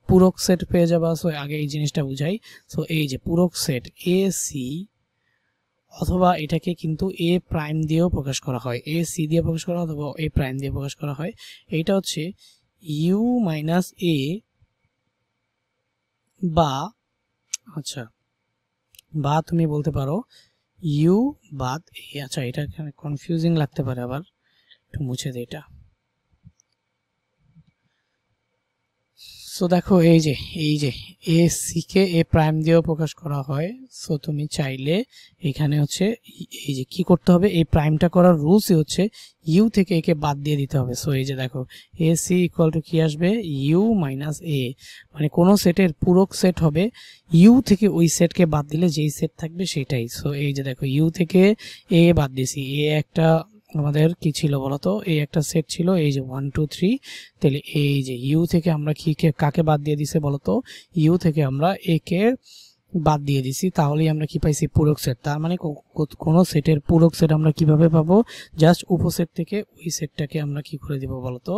পূরক সেট পেয়ে যাবে। সো আগে এই জিনিসটা বুঝাই। সো এই যে পূরক সেট এ সি, অথবা এটাকে কিন্তু এ প্রাইম দিয়েও প্রকাশ করা হয়, এ সি দিয়ে প্রকাশ করা হয় অথবা এ প্রাইম দিয়ে প্রকাশ করা হয়। এইটা হচ্ছে ইউ মাইনাস এ বা আচ্ছা বা তুমি বলতে পারো ইউ বাদ এ। আচ্ছা এটা এখানে কনফিউজিং লাগতে পারে, আবার একটু মুছে দিই এটা। সো দেখো এই যে A C K A prime দিয়েও প্রকাশ করা হয়। সো তুমি চাইলে এখানে হচ্ছে এই যে কি করতে হবে, এই প্রাইমটা করার রুলসই হচ্ছে ইউ থেকে একে বাদ দিয়ে দিতে হবে। সো এই যে দেখো এ সি ইকুয়াল টু কি আসবে? ইউ মাইনাস এ। মানে কোনো সেটের পূরক সেট হবে ইউ থেকে ওই সেটকে বাদ দিলে যেই সেট থাকবে সেটাই। সো এই যে দেখো ইউ থেকে এ বাদ দিয়েছি, এ একটা আমাদের কি ছিল বলতো? এই একটা সেট ছিল এই যে 1, 2, 3। তাহলে এই যে ইউ থেকে আমরা কি কাকে বাদ দিয়ে দিছে বলতো? ইউ থেকে আমরা এ কে বাদ দিয়ে দিছি, তাহলেই আমরা কি পাইছি? পূরক সেট। তার মানে কোন সেটের পূরক সেট আমরা কিভাবে পাবো? জাস্ট উপসেট থেকে ওই সেটটাকে আমরা কি করে দিব বলতো?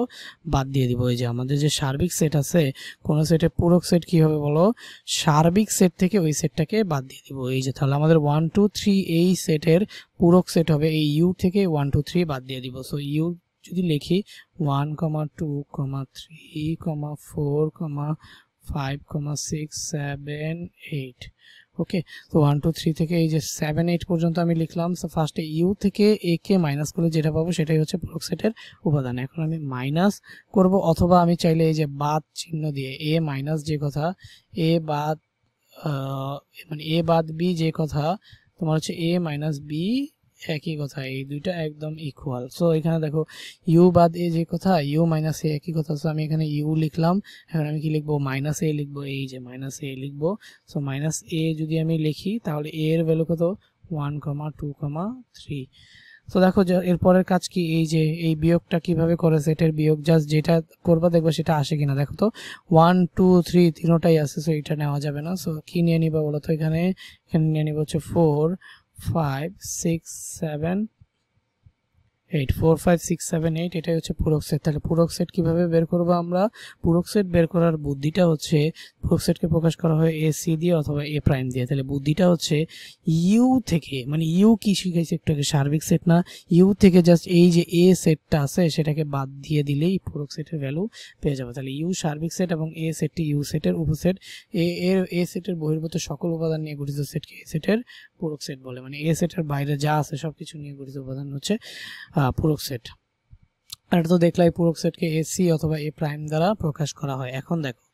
বাদ দিয়ে দিব। এই যে আমাদের যে সার্বিক সেট আছে, কোন সেটের পূরক সেট কি হবে বলো? সার্বিক সেট থেকে ওই সেটটাকে বাদ দিয়ে দিব। এই যে তাহলে আমাদের 1, 2, 3 এই সেটের পূরক সেট হবে এই ইউ থেকে 1, 2, 3 বাদ দিয়ে দিব। সো ইউ যদি লিখি 1, 2, 3, 4, 5, 6, 7, 8। ওকে, তো 1, 2, 3 থেকে এই যে 7, 8 পর্যন্ত আমি লিখলাম। সো ফার্স্টে ইউ থেকে এ কে মাইনাস করলে যেটা পাবো সেটাই হচ্ছে পূরক সেটের উপাদান। এখন আমি মাইনাস করব, অথবা আমি চাইলে এই যে বাদ চিহ্ন দিয়ে এ মাইনাস যে কথা, এ বাদ মানে এ বাদ বি যে কথা, তোমার হচ্ছে এ মাইনাস বি একই কথা, এই দুইটা একদম ইকুয়াল। সো এখানে দেখো ইউ বাদ এ যে কথা, ইউ মাইনাস এ একই কথা। সো আমি এখানে ইউ লিখলাম, এখন আমি কি লিখবো? মাইনাস এ লিখবো। এই যে মাইনাস এ লিখবো। সো মাইনাস এ যদি আমি লিখি তাহলে এ এর ভ্যালু কত? 1, 2, 3। তো দেখো এরপরের কাজ কি, এই যে এই বিয়োগটা কিভাবে করে, সেটের বিয়োগ জাস্ট যেটা করবা দেখবো সেটা আসে কিনা। দেখো তো 1, 2, 3 তিনোটাই আছে, সো এটা নেওয়া যাবে না। সো কি নিয়ে নিবা বলো তো? এখানে নিয়ে নিব হচ্ছে 4, 5, 6, 7, 8 4 5 6 7 8 এটাই হচ্ছে পূরক সেট। তাহলে পূরক সেট কিভাবে বের করব আমরা? পূরক সেট বের করার বুদ্ধিটা হচ্ছে পূরক সেটকে প্রকাশ করা হয় এ সি দিয়ে অথবা এ প্রাইম দিয়ে। তাহলে বুদ্ধিটা হচ্ছে ইউ থেকে, মানে ইউ কি শিখাইছে একটু আগে, সার্বিক সেট না, ইউ থেকে জাস্ট এই যে এ সেটটা আছে সেটাকে বাদ দিয়ে দিলেই পূরক সেটের ভ্যালু পেয়ে যাবে। তাহলে ইউ সার্বিক সেট এবং এ সেটটি ইউ সেটের উপসেট, এ সেটের বহির্ভূত সকল উপাদান নিয়ে গঠিত সেটকে এ সেটের পূরক সেট বলে। মানে এ সেটের বাইরে যা আছে সবকিছু নিয়ে গঠিত উপাদান হচ্ছে পূরক সেট। আর তো দেখলাই পূরক সেটকে এসি অথবা এ প্রাইম দ্বারা প্রকাশ করা হয়। এখন দেখো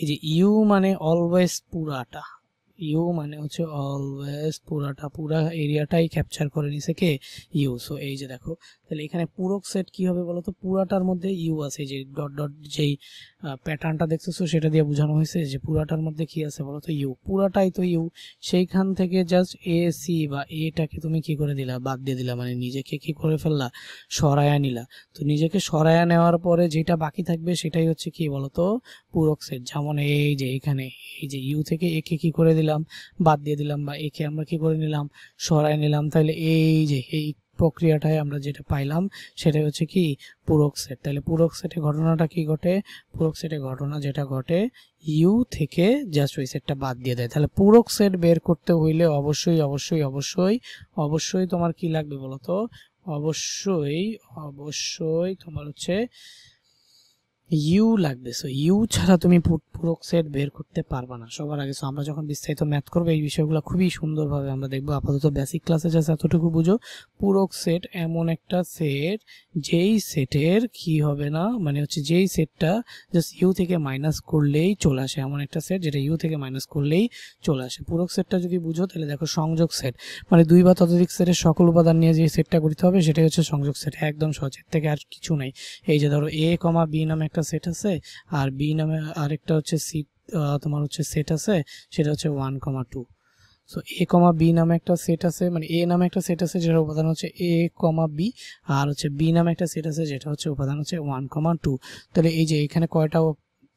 এই যে ইউ মানে অলওয়েজ পুরাটা, ইউ মানে হচ্ছে অলওয়েজ পুরাটা, পুরা এরিয়াটাই ক্যাপচার করে নিছে কে? ইউ। সো এই যে দেখো তাহলে এখানে পূরক সেট কি হবে বলো তো? পুরাটার মধ্যে ইউ আছে, যে ডট ডট যেই প্যাটার্নটা দেখতেছো সেটা দিয়ে বোঝানো হয়েছে যে পুরাটার মধ্যে কি আছে বলো তো? ইউ। পুরাটাই তো ইউ, সেইখান থেকে জাস্ট এ সি বা এটাকে তুমি কি করে দিলা? বাদ দিয়ে দিলা, মানে নিজেকে কি করে ফেললা? সরায়া নিলা। তো নিজেকে সরায়া নেওয়ার পরে যেটা বাকি থাকবে সেটাই হচ্ছে কি বলতো? পূরক সেট। যেমন এই যে এখানে এই যে ইউ থেকে একে কি করে দিলাম? বাদ দিয়ে দিলাম, বা একে আমরা কি করে নিলাম? সরায় নিলাম। তাহলে এই যে এই প্রক্রিয়াটায় আমরা যেটা পাইলাম সেটাই হচ্ছে কি? পূরক সেট। তাহলে পূরক সেটে ঘটনাটা কি ঘটে? পূরক সেটে ঘটনা যেটা ঘটে ইউ থেকে জাস্ট ওই সেটটা বাদ দিয়ে দেয়। তাহলে পূরক সেট বের করতে হইলে অবশ্যই অবশ্যই অবশ্যই অবশ্যই তোমার কি লাগবে বলতো? অবশ্যই অবশ্যই তোমার হচ্ছে ইউ লাগবে। সো ইউ ছাড়া তুমি পূরক সেট বের করতে পারবা না সবার আগে। সো আমরা যখন বিস্তারিত ম্যাথ করবো এই বিষয়গুলো খুবই সুন্দরভাবে আমরা দেখবো। আপাতত বেসিক ক্লাসে জাস্ট এতটুকু বুঝো, পূরক সেট এমন একটা সেট যেই সেটের কি হবে না, মানে হচ্ছে যেই সেটটা জাস্ট ইউ থেকে মাইনাস করলেই চলে আসে, এমন একটা সেট যেটা ইউ থেকে মাইনাস করলেই চলে আসে। পূরক সেটটা যদি বুঝো তাহলে দেখো সংযোগ সেট মানে দুই বা ততোধিক সেটের সকল উপাদান নিয়ে যে সেটটা গঠিত হবে সেটাই হচ্ছে সংযোগ সেট। একদম সহজ, এর থেকে আর কিছু নাই। এই যে ধরো এ কমা বি নামে একটা সেট আছে, আর বি নামে আরেকটা হচ্ছে সি তোমার হচ্ছে সেট আছে, সেটা হচ্ছে 1,2। সো এ কমা বি নামে একটা সেট আছে, মানে এ নামে একটা সেট আছে যেটা উপাদান হচ্ছে এ কমা বি, আর হচ্ছে বি নামে একটা সেট আছে যেটা হচ্ছে উপাদান হচ্ছে 1,2। তাহলে এই যে এখানে কয়টা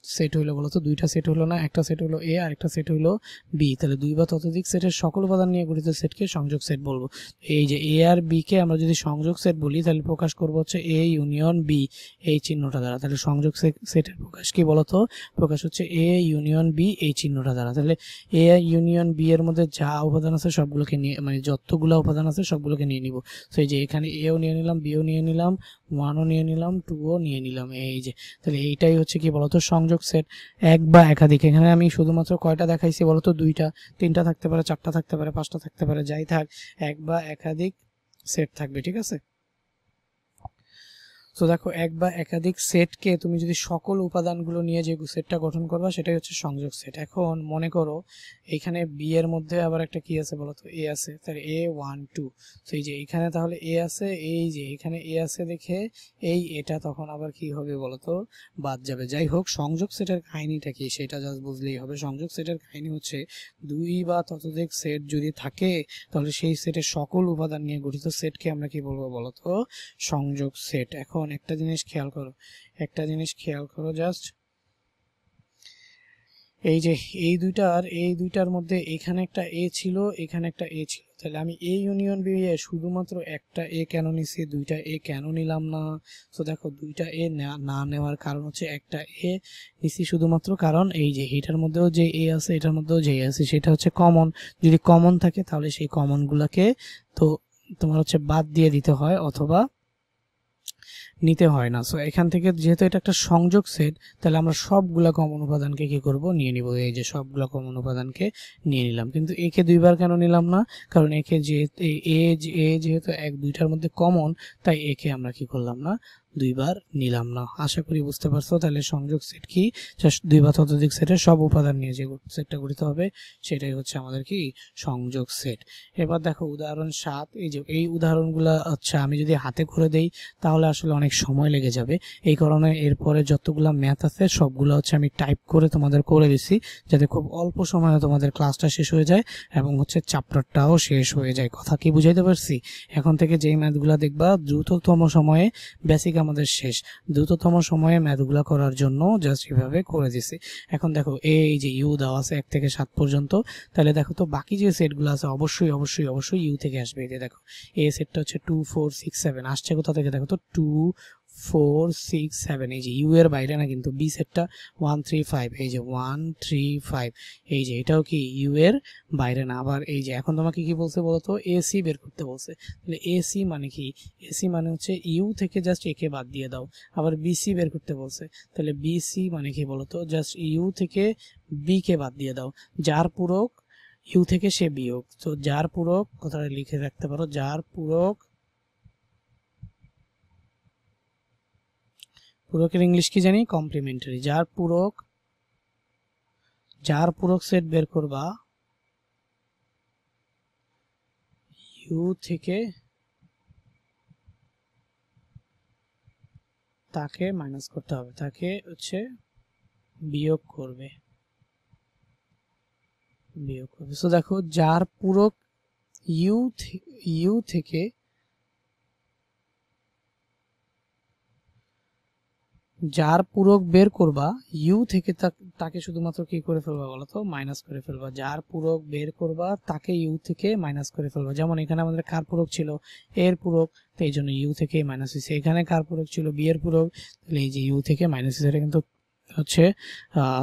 সেট হইলো বলো তো? দুইটা সেট হলো না? একটা সেট হলো এ আর একটা সেট হলো বি। তাহলে দুই বা ততোধিক সেটের সকল উপাদান নিয়ে গঠিত সেটকে সংযোগ সেট বলবো। এই যে এ আর বি কে আমরা যদি সংযোগ সেট বলি তাহলে প্রকাশ করবো হচ্ছে এ ইউনিয়ন বি এই চিহ্নটা দ্বারা। তাহলে সংযোগ সেটের প্রকাশ কি বলতো? প্রকাশ হচ্ছে এ ইউনিয়ন বি এই চিহ্নটা দ্বারা। তাহলে এ ইউনিয়ন বি এর মধ্যে যা উপাদান আছে সবগুলোকে নিয়ে, মানে যতগুলো উপাদান আছে সবগুলোকে নিয়ে নিব। তো এই যে এখানে এও নিয়ে নিলাম, বিও নিয়ে নিলাম, 1ও নিয়ে নিলাম, 2ও নিয়ে নিলাম। এই যে তাহলে এইটাই হচ্ছে কি বলতো? সংযোগ সেট। এক বা একাধিক, এখানে আমি শুধুমাত্র কয়টা দেখাইছি বলতো? দুইটা, তিনটা থাকতে পারে, চারটা থাকতে পারে, পাঁচটা থাকতে পারে, যাই থাক এক বা একাধিক সেট থাকবে, ঠিক আছে? তো দেখো এক বা একাধিক সেটকে তুমি যদি সকল উপাদানগুলো নিয়ে যে সেটটা গঠন করবা সেটাই হচ্ছে সংযোগ সেট। এখন মনে করো এইখানে বি এর মধ্যে আবার একটা কি আছে বলতো? এ আছে। তাহলে এ 1 2, তো এই যে এইখানে তাহলে এ আছে, এই যে এখানে এ আছে দেখে এই এটা তখন আবার কি হবে বলতো? বাদ যাবে। যাই হোক, সংযোগ সেটের কাহিনীটা কি সেটা জাস্ট বুঝলেই হবে। সংযোগ সেটের কাহিনী হচ্ছে দুই বা ততোধিক সেট যদি থাকে তাহলে সেই সেটের সকল উপাদান নিয়ে গঠিত সেটকে আমরা কি বলবো বলতো? সংযোগ সেট। এখন একটা জিনিস খেয়াল করো, একটা জিনিস খেয়াল করো জাস্ট, এই যে এই দুইটার মধ্যে এখানে একটা এ ছিল, এখানে একটা এ ছিল। তাহলে আমি এ ইউনিয়ন বি এ শুধুমাত্র একটা এ কেন নিছি, দুইটা এ কেন নিলাম না? তো দেখো দুইটা এ না নেওয়ার কারণ হচ্ছে একটা এ নিছি শুধুমাত্র কারণ এই যে এটার মধ্যেও যে এ আছে এটার মধ্যেও যে এ আছে সেটা হচ্ছে কমন। যদি কমন থাকে তাহলে সেই কমন গুলাকে তো তোমার হচ্ছে বাদ দিয়ে দিতে হয় অথবা নিতে হয় না। সো এখান থেকে যেহেতু এটা একটা সংযোগ সেট তাহলে আমরা সবগুলা কমন উপাদানকে কি করব? নিয়ে নিব। এই যে সবগুলা কমন উপাদানকে নিয়ে নিলাম। কিন্তু একে দুইবার কেন নিলাম না? কারণ একে যেহেতু এক দুইটার মধ্যে কমন তাই একে আমরা কি করলাম না? দুইবার নিলাম না। আশা করি বুঝতে পারছো। তাহলে সংযোগ সেট কি? দুই বা ততোধিক সেটের সব উপাদান নিয়ে যে সেটটা গঠিত হবে সেটাই হচ্ছে আমাদের কি? সংযোগ সেট। এবার দেখো উদাহরণ 7, এই যে এই উদাহরণগুলো আচ্ছা আমি যদি হাতে করে দেই তাহলে আসলে অনেক অনেক সময় লেগে যাবে। এই কারণে এরপরে যতগুলো ম্যাথ আছে সবগুলো হচ্ছে আমি টাইপ করে তোমাদের করে দিছি, যাতে খুব অল্প সময়ে তোমাদের ক্লাসটা শেষ হয়ে যায় এবং হচ্ছে চ্যাপ্টারটাও শেষ হয়ে যায়। কথা কি বুঝাইতে পারছি? এখন থেকে যেই ম্যাথগুলো দেখবা দ্রুততম সময়ে, বেসিক আমাদের শেষ, দ্রুততম সময়ে ম্যাথগুলো করার জন্য জাস্ট এভাবে করে দিছি। এখন দেখো এই যে ইউ দেওয়া আছে 1 থেকে 7 পর্যন্ত, তাহলে দেখো তো বাকি যে সেটগুলো আছে অবশ্যই অবশ্যই অবশ্যই ইউ থেকে আসবে। এই যে দেখো এই সেটটা হচ্ছে 2 4 6 7 আসছে কোথা থেকে? দেখো তো 2 4 6 7, এই যে ইউ এর বাইরে না কিন্তু। বি সেটটা 1 3 5, এই যে 1 3 5, এই যে এটাও কি ইউ এর বাইরে না। আবার এই যে এখন তোমাকে কি বলছে বলতো? এসি বের করতে বলছে। তাহলে এসি মানে কি? এসি মানে হচ্ছে ইউ থেকে জাস্ট এ কে বাদ দিয়ে দাও। আবার বিসি বের করতে বলছে, তাহলে বিসি মানে কি বলতো? জাস্ট ইউ থেকে বি কে বাদ দিয়ে দাও। যার পূরক ইউ থেকে সে বিয়োগ। তো যার পূরক কথাটা লিখে রাখতে পারো, যার পূরক, পূরকের ইংলিশ কি জানি? কমপ্লিমেন্টারি। যার পূরক সেট বের করবা ইউ থেকে তাকে মাইনাস করতে হবে, তাকে হচ্ছে বিয়োগ করবে। সো দেখো যার পূরক ইউ থেকে যার পূরক বের করবা ইউ থেকে তাকে শুধুমাত্র কি করে ফেলবা বলতো? মাইনাস করে ফেলবা। যার পূরক বের করবা তাকে ইউ থেকে মাইনাস করে ফেলবা। যেমন এখানে আমাদের কার পূরক ছিল? এর পূরক, তো এই জন্য ইউ থেকে মাইনাস হয়েছে। এখানে কার পূরক ছিল? বি এর পূরক, তাহলে এই যে ইউ থেকে মাইনাস হয়েছে। এটা কিন্তু হচ্ছে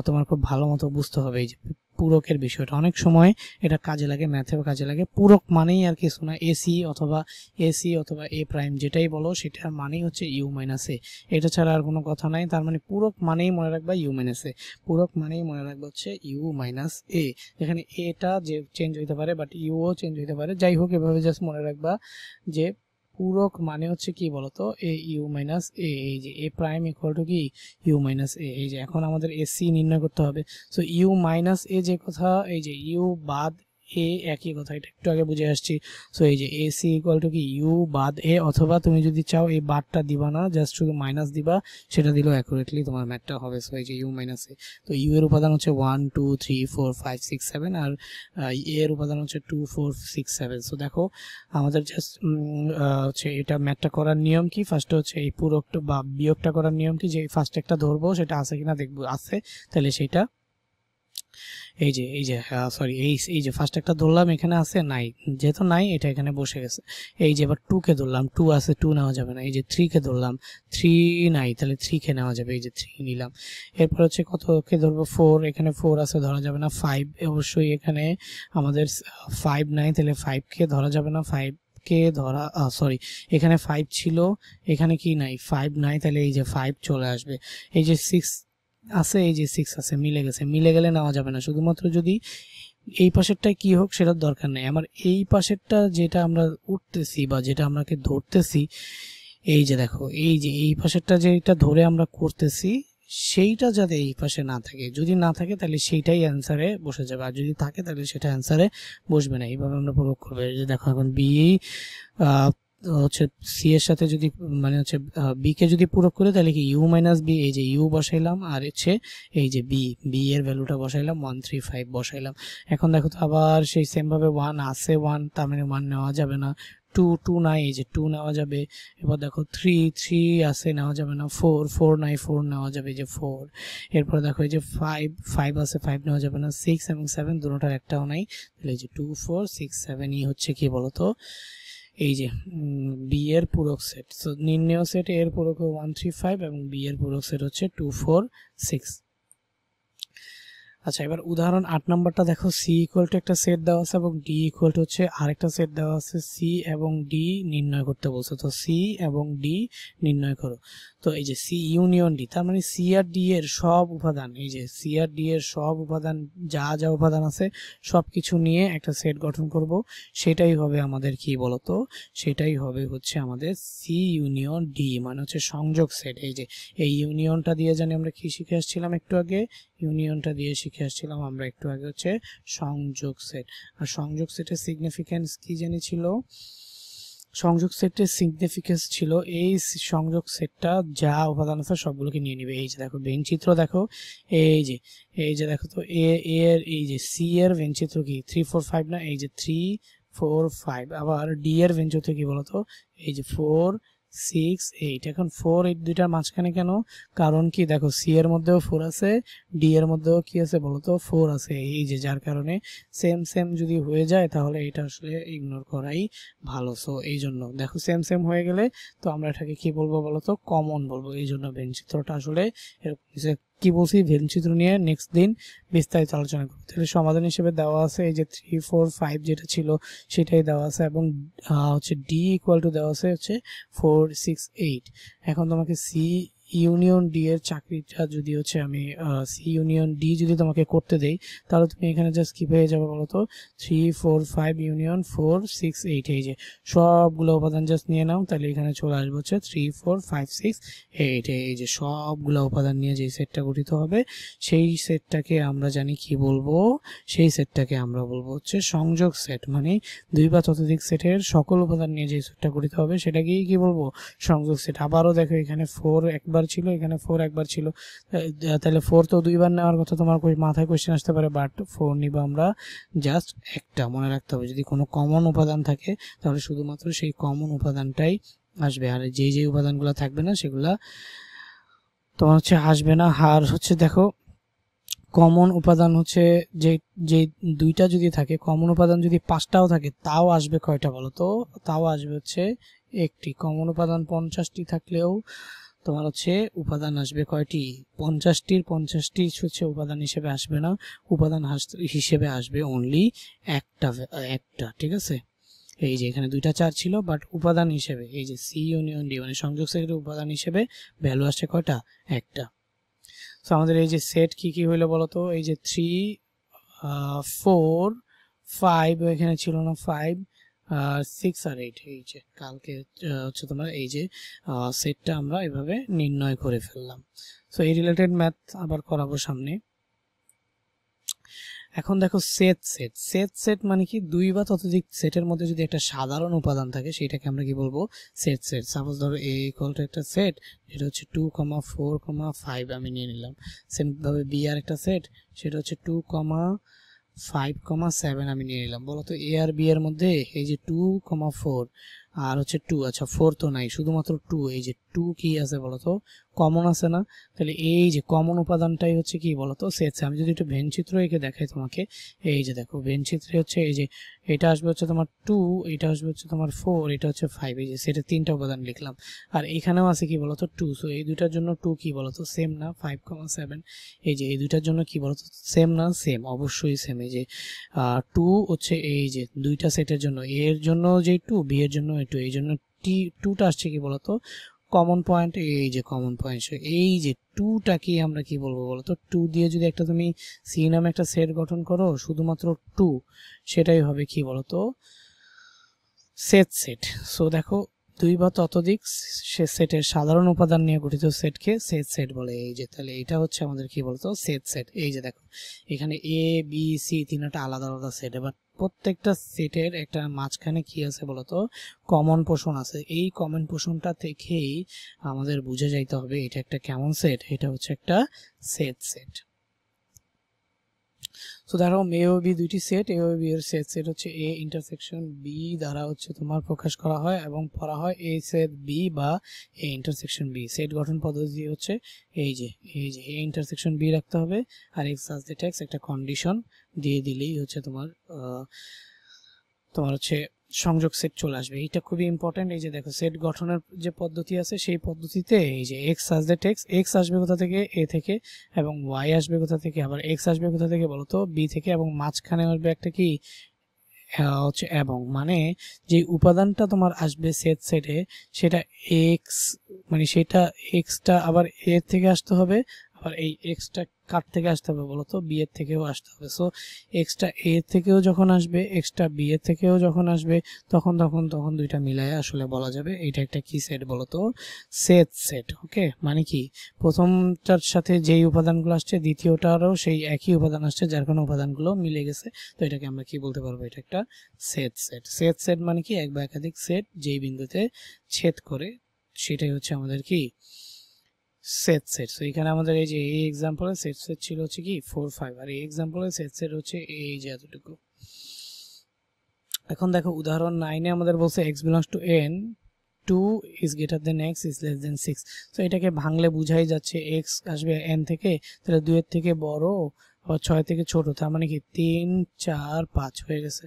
তোমার খুব ভালো মতো বুঝতে হবে এই যে পূরকের বিষয়টা। অনেক সময় এটা কাজে লাগে, ম্যাথেও কাজে লাগে। পূরক মানেই আর কিছু না, এসি অথবা এ প্রাইম যেটাই বলো সেটার মানেই হচ্ছে ইউ মাইনাস এ, এটা ছাড়া আর কোনো কথা নাই। তার মানে পূরক মানেই মনে রাখবা ইউ মাইনাস এ, পূরক মানেই মনে রাখবা হচ্ছে ইউ মাইনাস এ। এখানে এটা যে চেঞ্জ হইতে পারে বাট ইউও চেঞ্জ হইতে পারে। যাই হোক এভাবে জাস্ট মনে রাখবা যে পূরক মানে হচ্ছে কি বলতো? এ ইউ মাইনাস এ, এই যে এ প্রাইম ইকুয়াল টু কি ইউ মাইনাস এ। এই যে এখন আমাদের এসি নির্ণয় করতে হবে। সো ইউ মাইনাস এ যে কথা, এই যে ইউ বাদ এ একই কথা, এটা একটু আগে বুঝে আসছি। সো এই যে এসি ইকুয়াল টু কি ইউ বাদ এ, অথবা তুমি যদি চাও এই বাদটা দিবা না, জাস্ট শুধু মাইনাস দিবা, সেটা দিলেও অ্যাকুরেটলি তোমার ম্যাথটা হবে। সো এই যে ইউ মাইনাস এ, তো ইউ এর উপাদান হচ্ছে 1 2 3 4 5 6 7 আর এ এর উপাদান হচ্ছে 2 4 6 7। সো দেখো আমাদের জাস্ট হচ্ছে এটা ম্যাথটা করার নিয়ম কি? ফার্স্টে হচ্ছে এই পূরকটা বা বিয়োগটা করার নিয়ম কি? যে ফার্স্ট একটা ধরবো, সেটা আছে কিনা দেখবো, আছে তাহলে সেটা এই যে সরি এই যে ফার্স্ট একটা ধরলাম, এখানে আছে নাই, যেহেতু নাই এটা এখানে বসে গেছে। এই যে এবার 2 কে ধরলাম, 2 আছে, 2 নেওয়া যাবে না। এই যে 3 কে ধরলাম, 3 নাই, তাহলে 3 কে নেওয়া যাবে, এই যে 3 নিলাম। এরপর হচ্ছে কত কে ধরবো? 4, এখানে 4 আছে, ধরা যাবে না। 5 অবশ্যই এখানে আমাদের 5 নাই, তাহলে 5 কে ধরা যাবে না। 5 কে ধরা সরি এখানে 5 ছিল, এখানে কি নাই? 5 নাই, তাহলে এই যে 5 চলে আসবে। এই যে 6 আছে, এই যে 6 আছে, মিলে গেছে। মিলে গেলে নেওয়া যাবে না, শুধুমাত্র যদি এই পাশেরটাই কি হোক সেটার দরকার নেই আমার। এই পাশেরটা যেটা আমরা উঠতেছি বা যেটা আমরাকে ধরতেছি, এই যে দেখো এই যে এই পাশেরটা যেটা ধরে আমরা করতেছি, সেইটা যাতে এই পাশে না থাকে। যদি না থাকে তাহলে সেইটাই অ্যান্সারে বসে যাবে, আর যদি থাকে তাহলে সেটা অ্যান্সারে বসবে না। এইভাবে আমরা প্রয়োগ করবো। এই যে দেখো এখন বি হচ্ছে সি এর সাথে যদি মানে হচ্ছে বি কে যদি পূরক করে, তাহলে কি ইউ মাইনাস বি, এই যে ইউ বসাইলাম, আর হচ্ছে এই যে বি এর ভ্যালুটা বসাইলাম, 1 3 5 বসাইলাম। এখন দেখো তো আবার সেই সেম ভাবে 1 আছে, 1 তার মানে 1 নেওয়া যাবে না। 2 নাই, এই যে 2 নেওয়া যাবে। এবার দেখো 3 আছে, নেওয়া যাবে না। 4 নাই, 4 নেওয়া যাবে, এই যে 4। এরপর দেখো এই যে 5 আছে, 5 নেওয়া যাবে না। 6 এবং 7 দুটোটার একটাও নাই, তাহলে এই যে 2 4 6 7 ই হচ্ছে কি বলতো? এই যে বি এর পূরক সেট। সো নির্ণেয় সেট এর পূরক 1 3 5 এবং বি এর পূরক সেট হচ্ছে 2 4 6। আচ্ছা এবার উদাহরণ 8 নাম্বারটা দেখো। সি ইকুয়াল টু একটা সেট দেওয়া আছে এবং ডি ইকুয়াল টু হচ্ছে আরেকটা সেট দেওয়া আছে। সি এবং ডি নির্ণয় করতে বলছে। তো সি এবং ডি নির্ণয় করো। তো এই যে সি ইউনিয়ন ডি, তার মানে সি আর ডি এর সব উপাদান, এই যে সি আর ডি এর সব উপাদান, যা যা উপাদান আছে সব কিছু নিয়ে একটা সেট গঠন করব। সেটাই হবে আমাদের কি বলতো? সেটাই হবে হচ্ছে আমাদের সি ইউনিয়ন ডি, মানে হচ্ছে সংযোগ সেট। এই যে এই ইউনিয়নটা দিয়ে জানি আমরা কি শিখে আসছিলাম একটু আগে? ইউনিয়নটা দিয়ে শিখে আসছিলাম আমরা একটু আগে হচ্ছে সংযোগ সেট। আর সংযোগ সেটের সিগনিফিকেন্স কি জানি ছিল? সংযোগ সেটের সিগনিফিকেন্স ছিল এই সংযোগ সেটটা যা উপাদান আছে সবগুলোকে নিয়ে নিবে। এই যে দেখো ভেন চিত্র দেখো, এই যে দেখো তো এর এই যে সি এর ভেন চিত্র কি 3 4 5 না, এই যে 3 4 5। আবার ডি এর ভেন চিত্র কি বলতো, এই যে 4 6 8। এখন 4 8 দুইটার মাঝখানে কেন, কারণ কি দেখো সি এর মধ্যেও 4 আছে, ডি এর মধ্যেও কি আছে বলতো 4 আছে। এই যে যার কারণে সেম সেম যদি হয়ে যায় তাহলে এটা আসলে ইগনোর করাই ভালো। সো এই জন্য দেখো সেম সেম হয়ে গেলে তো আমরা এটাকে কি বলবো বলতো, কমন বলবো। এই জন্য ভেন চিত্রটা আসলে এরকম কি বলছি, ভেন চিত্র নিয়ে নেক্সট দিন বিস্তারিত আলোচনা করব। তাহলে সমাধান হিসেবে দেওয়া আছে এই যে 3 4 5 যেটা ছিল সেটাই দেওয়া আছে, এবং হচ্ছে ডি ইকুয়াল টু দেওয়া আছে হচ্ছে 4 6 8। এখন তোমাকে সি ইউনিয়ন ডি এর চাকরিটা যদি হচ্ছে আমি সি ইউনিয়ন ডি যদি তোমাকে করতে দেই, তাহলে তুমি এখানে জাস্ট কি পেয়ে যাবে বলতো, 3 4 5 ইউনিয়ন 4 6 8। এই যে সবগুলো উপাদান জাস্ট নিয়ে নাও, তাহলে এখানে চলে আসবে হচ্ছে 3 4 5 6 8। এই যে সবগুলো উপাদান নিয়ে যে সেটটা গঠিত হবে সেই সেটটাকে আমরা জানি কি বলবো, সেই সেটটাকে আমরা বলবো হচ্ছে সংযোগ সেট। মানে দুই বা ততোধিক সেটের সকল উপাদান নিয়ে যে সেটটা গঠিত হবে সেটাকেই কি বলবো, সংযোগ সেট। আবারও দেখো এখানে 4 একবার ছিল, এখানে 4 একবার ছিল, তাহলে 4 তো দুইবার নেওয়ার কথা, তোমার মাথায় কোশ্চেন আসতে পারে, বাট 4 নিব আমরা জাস্ট একটা। মনে রাখতে হবে যদি কোনো কমন উপাদান থাকে তাহলে শুধুমাত্র সেই কমন উপাদানটাই আসবে, আর যে উপাদানগুলো থাকবে না সেগুলা তোমার হচ্ছে আসবে না। আর হচ্ছে দেখো কমন উপাদান হচ্ছে যে যে দুইটা যদি থাকে, কমন উপাদান যদি 5টাও থাকে তাও আসবে কয়টা বলো তো, তাও আসবে হচ্ছে একটি। কমন উপাদান 50টি থাকলেও তোমার হচ্ছে উপাদান আসবে কয়টি, 50টির 50টি হচ্ছে উপাদান হিসেবে আসবে না, উপাদান হিসেবে আসবে অনলি একটা। ঠিক আছে, এই যে এখানে দুইটা 4 ছিল, বাট উপাদান হিসেবে এই যে সি ইউনিয়ন ডি মানে সংযোগ সেটের উপাদান হিসেবে ভ্যালু আসছে কয়টা, একটা। তো আমাদের এই যে সেট কি কি হইলো বলতো, এই যে 3 4 5 এখানে ছিল না, 5 6 আর 8। এই যে কালকে হচ্ছে তোমার এই যে সেটটা আমরা এভাবে নির্ণয় করে ফেললাম। সো এই রিলেটেড ম্যাথ আবার করাবো সামনে। এখন দেখো সেট মানে কি, দুই বা ততোধিক সেটের মধ্যে যদি একটা সাধারণ উপাদান থাকে সেটাকে আমরা কি বলবো, সেট। সাপোজ ধরো এ ইকুয়াল টু একটা সেট, এটা হচ্ছে 2 4 5 আমি নিয়ে নিলাম। সেম ভাবে বি আর একটা সেট, সেটা হচ্ছে 2 5 7 আমি নিয়ে নিলাম। বলতো এ আর বি এর মধ্যে এই যে 2 4 আর হচ্ছে 2, আচ্ছা 4 তো নাই, শুধুমাত্র 2। এই যে 2 কি আছে বলতো, কমন আছে না, তাহলে এই যে কমন উপাদানটাই হচ্ছে কি বলতো, সেট। আমি যদি একটু ভেন চিত্র এঁকে দেখাই তোমাকে, এই যে দেখো ভেন চিত্রে হচ্ছে এই যে এটা আসবে হচ্ছে তোমার 2, এটা আসবে হচ্ছে তোমার 4, এটা হচ্ছে 5। এই যে সেটা 3টা উপাদান লিখলাম, আর এখানেও আছে কি বলতো 2। সো এই দুইটার জন্য 2 কি বলতো, সেম না, 5 7। এই যে এই দুইটার জন্য কি বলতো, সেম না, সেম, অবশ্যই সেম। এই যে 2 হচ্ছে এই যে দুইটা সেটের জন্য, এর জন্য যে 2, বি এর জন্য 2, এই জন্য 2টা আসছে কি বলতো কমন পয়েন্ট। এই যে কমন পয়েন্ট, এই যে 2টাকে আমরা কি বলবো বলতো, 2 দিয়ে যদি একটা তুমি সি নামে একটা সেট গঠন করো শুধুমাত্র 2, সেটাই হবে কি বলতো, সেট। সো দেখো দুই বা ততোধিক সেটের সাধারণ উপাদান নিয়ে গঠিত সেটকে সেট বলে। এই যে তাহলে এটা হচ্ছে আমাদের কি বলতো, সেট। এই যে দেখো এখানে এ বি সি তিনটা আলাদা আলাদা সেট, এবার প্রত্যেকটা সেটের একটা মাঝখানে কি আছে বলতো, কমন পোর্শন আছে। এই কমন পোর্শনটা থেকেই আমাদের বুঝে যাইতে হবে এটা একটা কেমন সেট, এটা হচ্ছে একটা সেট। তো দেখো এ ও বি দুইটি সেট, এ ও বি এর সেট হচ্ছে এ ইন্টারসেকশন বি দ্বারা হচ্ছে তোমার প্রকাশ করা হয় এবং পড়া হয় এ সেট বি বা এ ইন্টারসেকশন বি। সেট গঠন পদ্ধতি হচ্ছে এই যে এ ইন্টারসেকশন বি রাখতে হবে, আর এক্স আস দ্যাট এক্স একটা কন্ডিশন দিয়ে দিলেই হচ্ছে তোমার হচ্ছে সংযোগ সেট চলে আসবে। এটা খুবই ইম্পর্টেন্ট। এই যে দেখো সেট গঠনের যে পদ্ধতি আছে সেই পদ্ধতিতে এই যে এক্স আস দ্যাট এক্স আসবে কোথা থেকে, এ থেকে, এবং ওয়াই আসবে কোথা থেকে, আবার এক্স আসবে কোথা থেকে বলতো, বি থেকে, এবং মাঝখানে আসবে একটা কি হচ্ছে এবং। মানে যে উপাদানটা তোমার আসবে সেটে সেটা এক্স, মানে সেটা এক্সটা আবার এ থেকে আসতে হবে, আর এই এক্সটা কার থেকে আসতে হবে বলো তো, বি এর থেকেও আসতে হবে। সো এক্সটা এ থেকেও যখন আসবে, এক্সটা বি এর থেকেও যখন আসবে, তখন তখন তখন দুইটা মিলায় আসলে বলা যাবে এটা একটা কি সেট বলো তো, সেট সেট। ওকে, মানে কি প্রথমটার সাথে যেই উপাদানগুলো আসছে দ্বিতীয়টারও সেই একই উপাদান আসছে, যার কারণে উপাদানগুলো মিলে গেছে। তো এটাকে আমরা কি বলতে পারবো, এটা একটা সেট সেট। সেট সেট মানে কি এক বা একাধিক সেট যেই বিন্দুতে ছেদ করে, সেটাই হচ্ছে আমাদের কি সেট সেট। সো এখানে আমাদের এই যে এই এক্সাম্পলে সেট সেট ছিল হচ্ছে কি 4 5, আর এই এক্সাম্পলে সেট সেট হচ্ছে এই যে এতটুকু। এখন দেখো উদাহরণ 9 এ আমাদের বলছে x belongs to n, 2 is greater than x is less than 6। So এটাকে ভাঙলে বুঝাই যাচ্ছে x আসবে n থেকে, তাহলে 2 এর থেকে বড় আর 6 থেকে ছোট, তার মানে কি 3 4 5 হয়ে গেছে।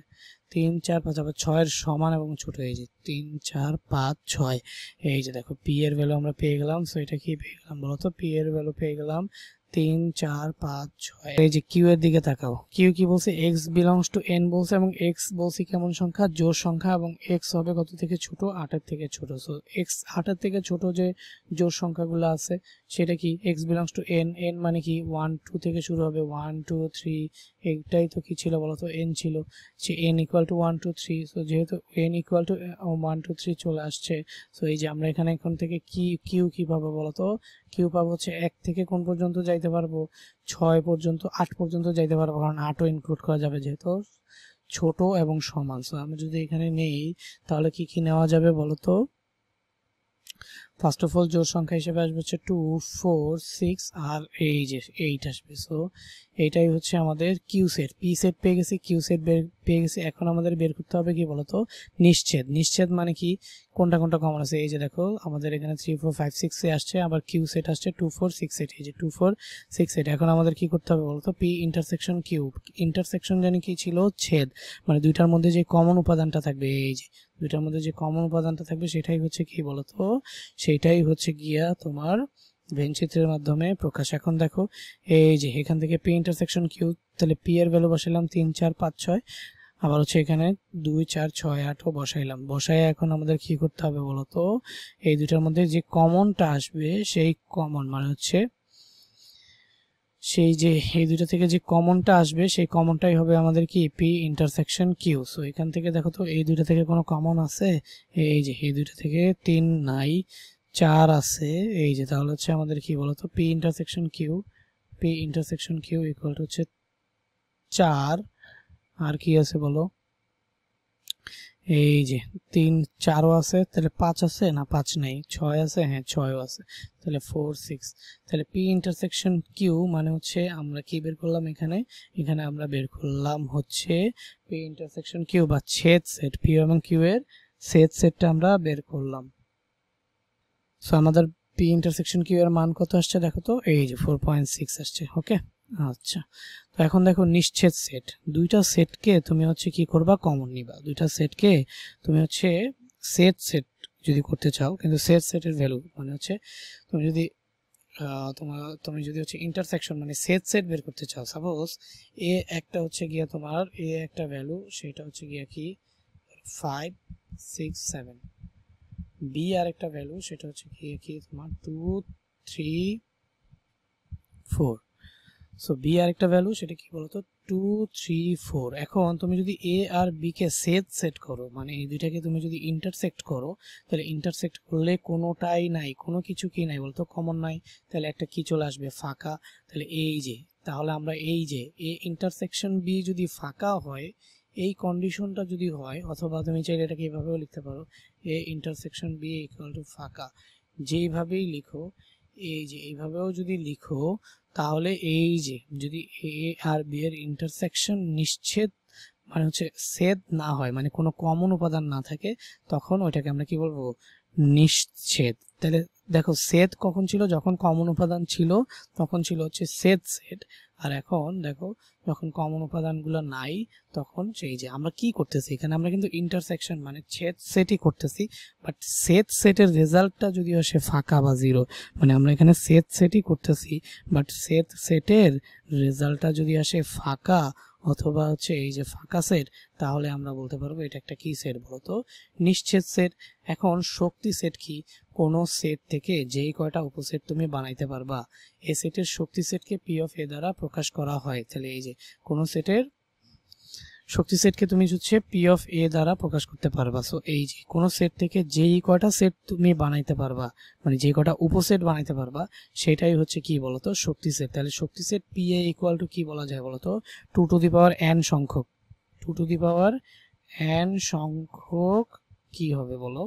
3 4 5 আবার 6 এর সমান এবং ছোট, এই যে 3 4 5 6। এই যে দেখো p এর ভ্যালু আমরা পেয়ে গেলাম। সো এটা কি পেয়ে গেলাম বলো তো, p এর ভ্যালু পেয়ে গেলাম 3 4 5 6। এই যে q এর দিকে তাকাও, q কি বলছে, x belongs to n বলছে, এবং x বলছে কেমন সংখ্যা, জোড় সংখ্যা, এবং x হবে কত থেকে ছোট, 8 এর থেকে ছোট। সো x 8 এর থেকে ছোট যে জোড় সংখ্যাগুলো আছে সেটা কি x belongs to n, n মানে কি 1 2 থেকে শুরু হবে, 1 2 3, এইটাই তো কি ছিল বলো তো, n ছিল, সে n equal to 1 2 3। সো যেহেতু n equal to 1 2 3 চলে আসছে, সো এই যে আমরা এখানে এখন থেকে q কি পাবো বলো তো, q পাবো হচ্ছে 1 থেকে কোন পর্যন্ত যাইতে পারবো, 6 পর্যন্ত, 8 পর্যন্ত যাইতে পারবো, কারণ 8ও ইনক্লুড করা যাবে যেহেতু ছোট এবং সমান। সো আমরা যদি এখানে নেই তাহলে কি কি নেওয়া যাবে বলো তো, ফার্স্ট অফ অল জোড় সংখ্যা হিসেবে আসবে হচ্ছে 2 4 6 আর এই যে 8 আসবে। সো এইটাই হচ্ছে আমাদের কিউ সেট। পি সেট পেয়ে গেছি, কিউ সেট পেয়ে গেছি। এখন আমাদের বের করতে হবে কি বলতো, নিশ্ছেদ। নিশ্ছেদ মানে কি কোনটা কোনটা কমন আছে, এই যে দেখো আমাদের এখানে 3 4 5 6 এ আসছে, আবার কিউ সেট আসছে 2 4 6 8, এই যে 2 4 6 8। এখন আমাদের কি করতে হবে বলতো, পি ইন্টারসেকশন কিউ। ইন্টারসেকশন জানি কি ছিল, ছেদ, মানে দুইটার মধ্যে যে কমন উপাদানটা থাকবে, এই যে দুইটার মধ্যে যে কমন উপাদানটা থাকবে সেটাই হচ্ছে কি বলতো, সেইটাই হচ্ছে গিয়া তোমার ভেন চিত্রের মাধ্যমে প্রকাশ। এখন দেখো এই যে এখান থেকে পি ইন্টারসেকশন কিউ, তাহলে পি এর ভ্যালু বসাইলাম 3 4 5 6, আবার হচ্ছে এখানে 2 4 6 8ও বসাইলাম। বসায় এখন আমাদের কি করতে হবে বলতো, এই দুইটার মধ্যে যে কমনটা আসবে সেই কমন মানে হচ্ছে সেই যে এই দুইটা থেকে যে কমনটা আসবে সেই কমনটাই হবে আমাদের কি পি ইন্টারসেকশন কিউ। সো এখান থেকে দেখো তো এই দুইটা থেকে কোনো কমন আছে, এই যে এই দুইটা থেকে 3 নাই, 4 আছে, এই যে তাহলে হচ্ছে আমাদের কি বলতো, P intersection Q equal to হচ্ছে 4, আর কি আছে বলো, এই যে 3 4ও আছে, তাহলে 5 আছে না, 5 নাই, 6 আছে, হ্যাঁ 6ও আছে, তাহলে 4 6। তাহলে পি ইন্টারসেকশন কিউ মানে হচ্ছে আমরা কি বের করলাম এখানে, এখানে আমরা বের করলাম হচ্ছে পি ইন্টারসেকশন কিউ বা ছেদ সেট, পি এবং কিউ এর ছেদ সেটটা আমরা বের করলাম। সো আমাদের পি ইন্টারসেকশন কিউ এর মান কত আসছে দেখো তো, এই যে 4.6 আসছে। ওকে, আচ্ছা, তো এখন দেখো নিশ্ছেদ সেট, দুইটা সেটকে তুমি হচ্ছে কি করবা, কমন নিবা। দুইটা সেটকে তুমি হচ্ছে সেট যদি করতে চাও, কিন্তু সেটের ভ্যালু মানে হচ্ছে তুমি যদি তুমি যদি হচ্ছে ইন্টারসেকশন মানে সেট বের করতে চাও, সাপোজ এ একটা হচ্ছে গিয়া তোমার এ একটা ভ্যালু, সেটা হচ্ছে গিয়া কি 5 6 7, বি আর একটা ভ্যালু সেটা হচ্ছে কি তোমার 2 3 4। সো বি আর একটা ভ্যালু সেটা কি বলতো 2 3 4। এখন তুমি যদি এ আর বি কে সেট করো, মানে এই দুইটাকে তুমি যদি ইন্টারসেক্ট করো, তাহলে ইন্টারসেক্ট করলে কোনোটাই নাই, কোনো কিছু কি নাই বলতো, কমন নাই, তাহলে একটা কি চলে আসবে, ফাঁকা। তাহলে এই যে, তাহলে আমরা এই যে এ ইন্টারসেকশন বি যদি ফাঁকা হয়, এই কন্ডিশনটা যদি হয়, অথবা তুমি চাইলে এটাকে এইভাবেও লিখতে পারো, A intersection B equal to ফাঁকা, যেইভাবেই লিখো, এই যে এইভাবেও যদি লিখো, তাহলে এই যে যদি এ আর বি এর ইন্টারসেকশন নিশ্চিত মানে হচ্ছে ছেদ না হয়, মানে কোনো কমন উপাদান না থাকে, তখন ওইটাকে আমরা কি বলবো, নিশ্ছেদ। তাহলে দেখো ছেদ কখন ছিল, যখন কমন উপাদান ছিল তখন ছিল হচ্ছে সেট। আর এখন দেখো যখন কমন উপাদানগুলো নাই তখন সেই যে আমরা কি করতেছি এখানে, আমরা কিন্তু ইন্টারসেকশন মানে সেটই করতেছি, বাট সেটের রেজাল্টটা যদি আসে ফাঁকা বা জিরো, মানে আমরা এখানে সেটই করতেছি, বাট সেটের রেজাল্টটা যদি আসে ফাঁকা অথবা হচ্ছে এই যে ফাঁকা সেট, তাহলে আমরা বলতে পারবো এটা একটা কি সেট বলতো, নিশ্চিত সেট। এখন শক্তি সেট কি, কোন সেট থেকে যেই কয়টা উপসেট তুমি বানাইতে পারবা এই সেটের শক্তি সেটকে পি অফ এ দ্বারা প্রকাশ করা হয়। তাহলে এই যে কোন সেটের শক্তি সেটকে তুমি হচ্ছে পি অফ এ দ্বারা প্রকাশ করতে পারবা। সো এই যে কোন সেট থেকে যেই কয়টা সেট তুমি বানাইতে পারবা, মানে যে কয়টা উপসেট বানাইতে পারবা, সেটাই হচ্ছে কি বলতো শক্তি সেট। তাহলে শক্তি set P A equal to কি বলা যায় বলতো, 2 টু দি পাওয়ার n সংখ্যক, 2 টু দি পাওয়ার n সংখ্যক কি হবে বলো।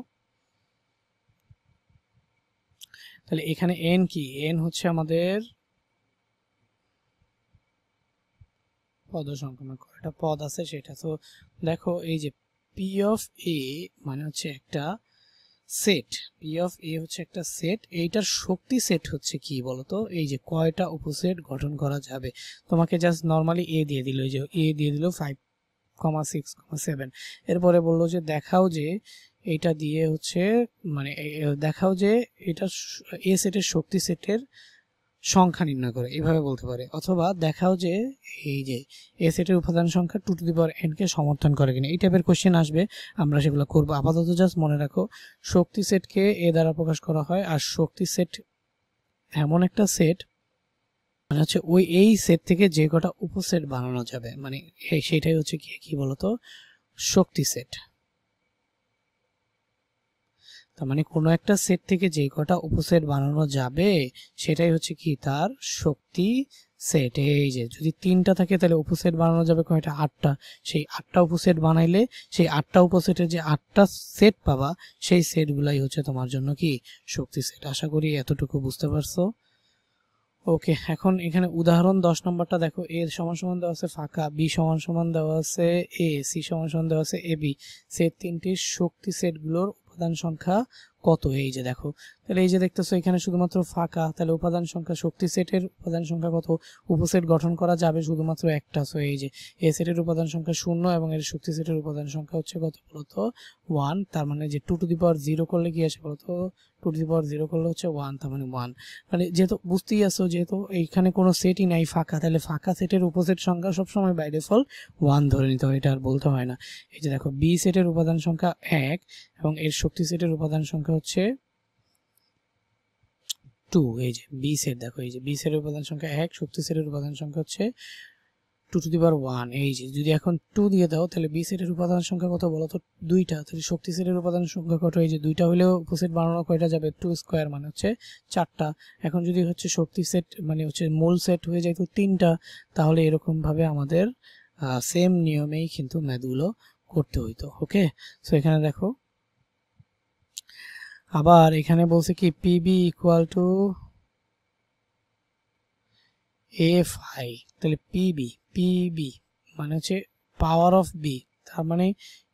তাহলে এখানে n কি, n হচ্ছে আমাদের পদ সংখ্যা, মানে কয়টা পদ আছে সেটা। তো দেখো এই যে পি অফ এ মানে হচ্ছে একটা সেট, পি অফ এ হচ্ছে একটা সেট, এইটার শক্তি সেট হচ্ছে কি বলতো, এই যে কয়টা উপসেট গঠন করা যাবে। তোমাকে জাস্ট নরমালি এ দিয়ে দিল, এই যে এ দিয়ে দিল 5,6,7, এরপরে বললো যে দেখাও যে এইটা দিয়ে হচ্ছে মানে দেখাও যে এটা এ সেটের শক্তি সেটের সংখ্যা নির্ণয় করে, এভাবে বলতে পারে। অথবা দেখাও যে এই যে এ সেটের উপাদান সংখ্যা 2 টু দি পাওয়ার n কে সমর্থন করে কিনা, এই টাইপের কোশ্চেন আসবে, আমরা সেগুলো করব। আপাতত জাস্ট মনে রাখো শক্তি সেটকে এ দ্বারা প্রকাশ করা হয়, আর শক্তি সেট এমন একটা সেট মানে হচ্ছে ওই এই সেট থেকে যে কটা উপসেট বানানো যাবে, মানে সেটাই হচ্ছে কি বলতো শক্তি সেট। তার মানে কোনো একটা সেট থেকে যে কটা উপসেট বানানো যাবে সেটাই হচ্ছে কি তার শক্তি সেট। এই যে যদি 3টা থাকে তাহলে উপসেট বানানো যাবে কয়টা, 8টা। সেই 8টা উপসেট বানাইলে সেই 8টা উপসেটের যে 8টা সেট পাবা সেই সেটগুলাই হচ্ছে তোমার জন্য কি শক্তি সেট। আশা করি এতটুকু বুঝতে পারছো। ওকে, এখন এখানে উদাহরণ 10 নম্বরটা দেখো, এ সমান সমান দেওয়া আছে ফাঁকা, বি সমান সমান দেওয়া আছে এ, সি সমান সমান দেওয়া আছে এ বি, সেট তিনটির শক্তি সেটগুলোর উপাদান সংখ্যা কত। এই যে দেখো, তাহলে এই যে দেখতেছো এখানে শুধুমাত্র ফাঁকা, তাহলে উপাদান সংখ্যা শক্তি সেটের উপাদান সংখ্যা কত, উপসেট গঠন করা যাবে শুধুমাত্র একটা। সো এই যে এ সেটের উপাদান সংখ্যা 0 এবং এর শক্তি সেটের উপাদান সংখ্যা হচ্ছে কত বলতো 1। তার মানে যে 2 টু দি পাওয়ার 0 করলে কি আসে বলতো, 2 টু দি পাওয়ার 0 করলে হচ্ছে 1, তার মানে 1। মানে যেহেতু বুঝতেই আসো যেহেতু এইখানে কোনো সেটই নাই ফাঁকা, তাহলে ফাঁকা সেটের উপসেট সংখ্যা সবসময় বাই ডিফল্ট 1 ধরে নিতে হয়, এটা আর বলতে হয় না। এই যে দেখো বি সেটের উপাদান সংখ্যা 1 এবং এর শক্তি সেটের উপাদান সংখ্যা হচ্ছে 2। এই যে বি সেট দেখো, এই যে বি সেটের উপাদান সংখ্যা 1, শক্তি সেটের উপাদান সংখ্যা হচ্ছে 2 টু দি পাওয়ার 1। এই যে যদি এখন 2 দিয়ে দাও তাহলে বি সেটের উপাদান সংখ্যা কত বলো তো 2টা, তাহলে শক্তি সেটের উপাদান সংখ্যা কত, এই যে 2টা হলেও উপসেট বানানো কয়টা যাবে 2 স্কয়ার মানে হচ্ছে 4টা। এখন যদি হচ্ছে শক্তি সেট মানে হচ্ছে মূল সেট হয়ে যায় তো 3টা, তাহলে এরকম ভাবে আমাদের সেম নিয়মেই কিন্তু ম্যাথগুলো করতে হইতো। ওকে, সো এখানে দেখো আবার এখানে বলছে কি PB equal to F I, তাহলে পিবি মানে হচ্ছে পাওয়ার অফ বি, তার মানে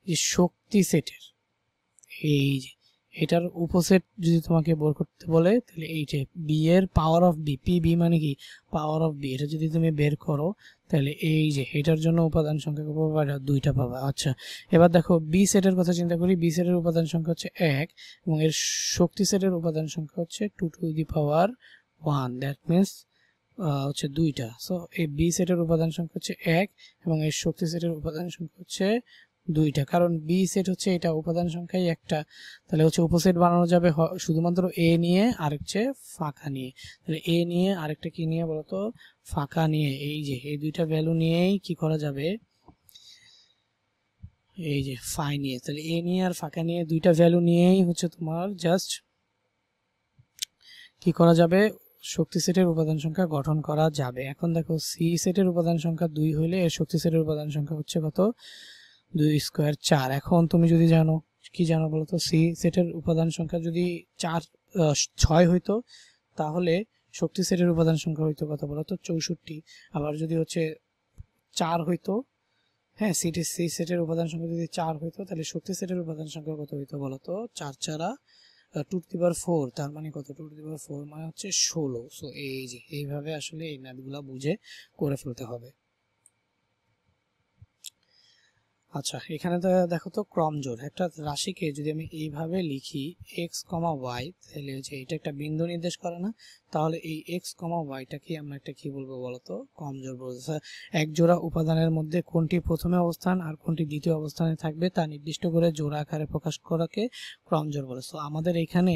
যে শক্তি সেটের এই যে এটার উপসেট যদি তোমাকে বের করতে বলে তাহলে এইটা বি এর পাওয়ার অফ বি, পিবি মানে কি পাওয়ার অফ বি, এটা যদি তুমি বের করো তাহলে এই যে এটার জন্য উপাদান সংখ্যা পাবা 2টা পাবা। আচ্ছা, এবার দেখো বি সেটের কথা চিন্তা করি, বি সেটের উপাদান সংখ্যা হচ্ছে 1 এবং এর শক্তি সেটের উপাদান সংখ্যা হচ্ছে 2 to the power 1, that means হচ্ছে 2টা। সো এই বি সেটের উপাদান সংখ্যা হচ্ছে 1 এবং এর শক্তি সেটের উপাদান সংখ্যা হচ্ছে 2টা, কারণ বি সেট হচ্ছে এটা উপাদান সংখ্যাই একটা, তাহলে হচ্ছে উপসেট বানানো যাবে শুধুমাত্র এ নিয়ে আর হচ্ছে ফাঁকা নিয়ে। তাহলে এ নিয়ে আরেকটা কি নিয়ে বলতো ফাঁকা নিয়ে, এই যে এই 2টা ভ্যালু নিয়েই কি করা যাবে এই যে ফাই নিয়ে, তাহলে এ নিয়ে আর ফাঁকা নিয়ে 2টা ভ্যালু নিয়েই হচ্ছে তোমার জাস্ট কি করা যাবে শক্তি সেটের উপাদান সংখ্যা গঠন করা যাবে। এখন দেখো সি সেটের উপাদান সংখ্যা 2 হইলে এর শক্তি সেটের উপাদান সংখ্যা হচ্ছে কত 2 স্কয়ার 4। এখন তুমি যদি জানো কি জানো বলো তো, সি সেটের উপাদান সংখ্যা যদি 6 হইতো তাহলে শক্তি সেটের উপাদান সংখ্যা হইতো কত বলো তো 64। আবার যদি হচ্ছে 4 হইতো, হ্যাঁ সি সেটের উপাদান সংখ্যা যদি 4 হইতো তাহলে শক্তি সেটের উপাদান সংখ্যা কত হইতো বলো তো 4 4 2 টু দি পাওয়ার 4, তার মানে কত 2 টু দি পাওয়ার 4 মানে হচ্ছে 16। সো এই যে এইভাবে আসলে এই ম্যাথগুলো বুঝে করে ফেলতে হবে। আচ্ছা, এখানে তো দেখো তো ক্রমজোড় একটা রাশিকে যদি আমি এইভাবে লিখি x, y, তাহলে হচ্ছে এটা একটা বিন্দু নির্দেশ করে না? তাহলে এই x, yটাকে আমরা একটা কি বলবো বলতো? ক্রমজোড় বলবো। এক জোড়া উপাদানের মধ্যে কোনটি প্রথমে অবস্থান আর কোনটি দ্বিতীয় অবস্থানে থাকবে তা নির্দিষ্ট করে জোড়া আকারে প্রকাশ করাকে ক্রমজোড় বলে। সো আমাদের এখানে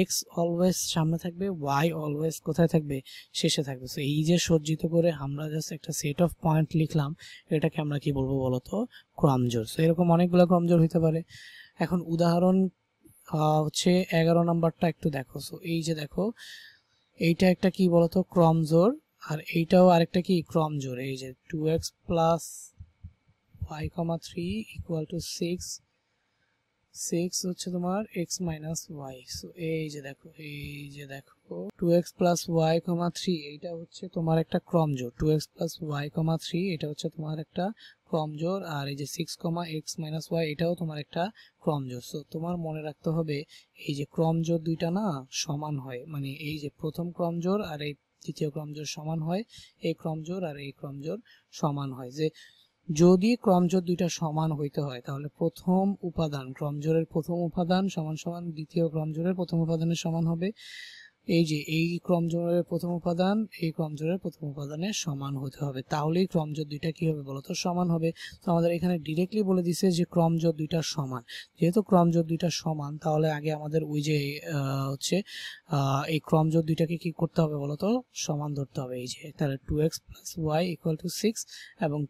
x অলওয়েজ সামনে থাকবে, y অলওয়েজ কোথায় থাকবে? শেষে থাকবে। সো এই যে সজ্জিত করে আমরা জাস্ট একটা সেট অফ পয়েন্ট লিখলাম, এটাকে আমরা কি বলবো বলতো? ক্রমজোড়। সো এরকম অনেকগুলো ক্রমজোড় হতে পারে। এখন উদাহরণ হচ্ছে 11 নাম্বারটা একটু দেখো। সো এই যে দেখো, এইটা একটা কি বলতো? ক্রমজোড়। আর এইটাও আরেকটা কি ক্রমজোড়। এই যে 2x plus y, 3 equal to 6 হচ্ছে তোমার x মাইনাস ওয়াই। সো এই যে দেখো 2x প্লাস ওয়াই, 3 এইটা হচ্ছে তোমার একটা ক্রমজোড়। 2x প্লাস ওয়াই, 3 এটা হচ্ছে তোমার একটা ক্রমজোড়। আর এই যে 6, x মাইনাস ওয়াই এটাও তোমার একটা ক্রমজোড়। সো তোমার মনে রাখতে হবে এই যে ক্রমজোড় দুইটা না সমান হয়, মানে এই যে প্রথম ক্রমজোড় আর এই দ্বিতীয় ক্রমজোড় সমান হয়, এই ক্রমজোড় আর এই ক্রমজোড় সমান হয়। যে যদি ক্রমজোড় দুইটা সমান হইতে হয় তাহলে প্রথম উপাদান, ক্রমজোড়ের প্রথম উপাদান সমান সমান দ্বিতীয় ক্রমজোড়ের প্রথম উপাদানের সমান হবে। এই যে এই ক্রমজোড়ের প্রথম উপাদান এই ক্রমজোড়ের প্রথম উপাদানের সমান হতে হবে, তাহলেই ক্রমজোড় দুইটা কি হবে বলতো? সমান হবে। তো আমাদের এখানে ডিরেক্টলি বলে দিছে যে ক্রমজোড় দুইটা সমান। যেহেতু ক্রমজোড় দুইটা সমান, তাহলে আগে আমাদের ওই যে হচ্ছে এই ক্রমজোড় দুইটাকে কি করতে হবে বলতো? সমান ধরতে হবে। এই যে তাহলে 2x plus Y equal two 6 এবং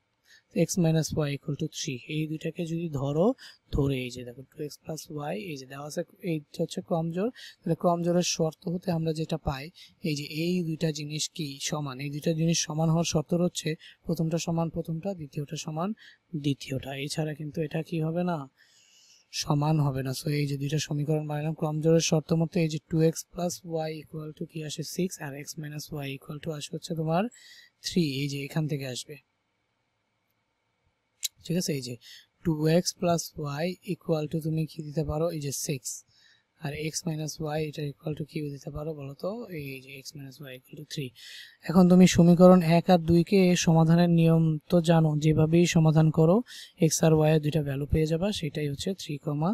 x minus Y equal to 3, এই দুইটাকে যদি ধরে এই যে দেখো 2x প্লাস ওয়াই এই যে দেওয়া আছে, এইটা হচ্ছে ক্রমজোড়। তাহলে ক্রমজোড়ের শর্ত হতে আমরা যেটা পাই, এই যে এই দুইটা জিনিস কি সমান, এই দুইটা জিনিস সমান হওয়ার শর্ত হচ্ছে প্রথমটা সমান প্রথমটা, দ্বিতীয়টা সমান দ্বিতীয়টা। এছাড়া কিন্তু এটা কি হবে না? সমান হবে না। সো এই যে দুইটা সমীকরণ বানালাম ক্রমজোড়ের শর্ত মতো, এই যে 2x plus Y equal to কি আসে 6 আর x minus Y equal to আসবে হচ্ছে তোমার 3, এই যে এখান থেকে আসবে। ঠিক আছে, এই যে 2x plus Y equal two তুমি কি দিতে পারো? এই যে 6 আর x মাইনাস ওয়াই এটা ইকুয়াল টু কি দিতে পারো বলো তো? এই যে x minus Y equal to 3। এখন তুমি সমীকরণ 1 আর 2 কে সমাধানের নিয়ম তো জানো, যেভাবেই সমাধান করো x আর y এর দুইটা ভ্যালু পেয়ে যাবা, সেটাই হচ্ছে 3,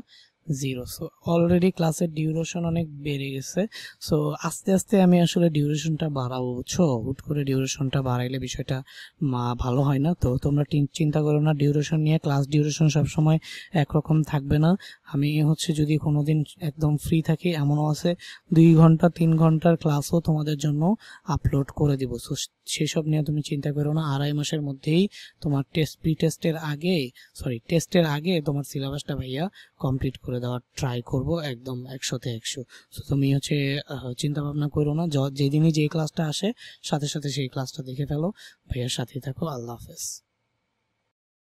0। সো অলরেডি ক্লাসের ডিউরেশন অনেক বেড়ে গেছে। সো আস্তে আস্তে আমি আসলে ডিউরেশনটা বাড়াবো, বুঝছো? হুট করে ডিউরেশনটা বাড়াইলে বিষয়টা ভালো হয় না। তো তোমরা চিন্তা করো না ডিউরেশন নিয়ে, ক্লাস ডিউরেশন সবসময় একরকম থাকবে না। আমি হচ্ছে যদি কোনোদিন একদম ফ্রি থাকি, এমনও আছে 2 ঘন্টা 3 ঘন্টার ক্লাসও তোমাদের জন্য আপলোড করে দিব। সো সেসব নিয়ে তুমি চিন্তা করো না। 2.5 মাসের মধ্যেই তোমার টেস্টের আগে তোমার সিলেবাসটা ভাইয়া কমপ্লিট করে দেওয়ার ট্রাই করব একদম 100-তে 100। সো তুমি হচ্ছে চিন্তা ভাবনা করো না, যেদিনই যে ক্লাসটা আসে সাথে সাথে সেই ক্লাসটা দেখে ফেলো। ভাইয়ার সাথেই থাকো। আল্লাহ হাফেজ।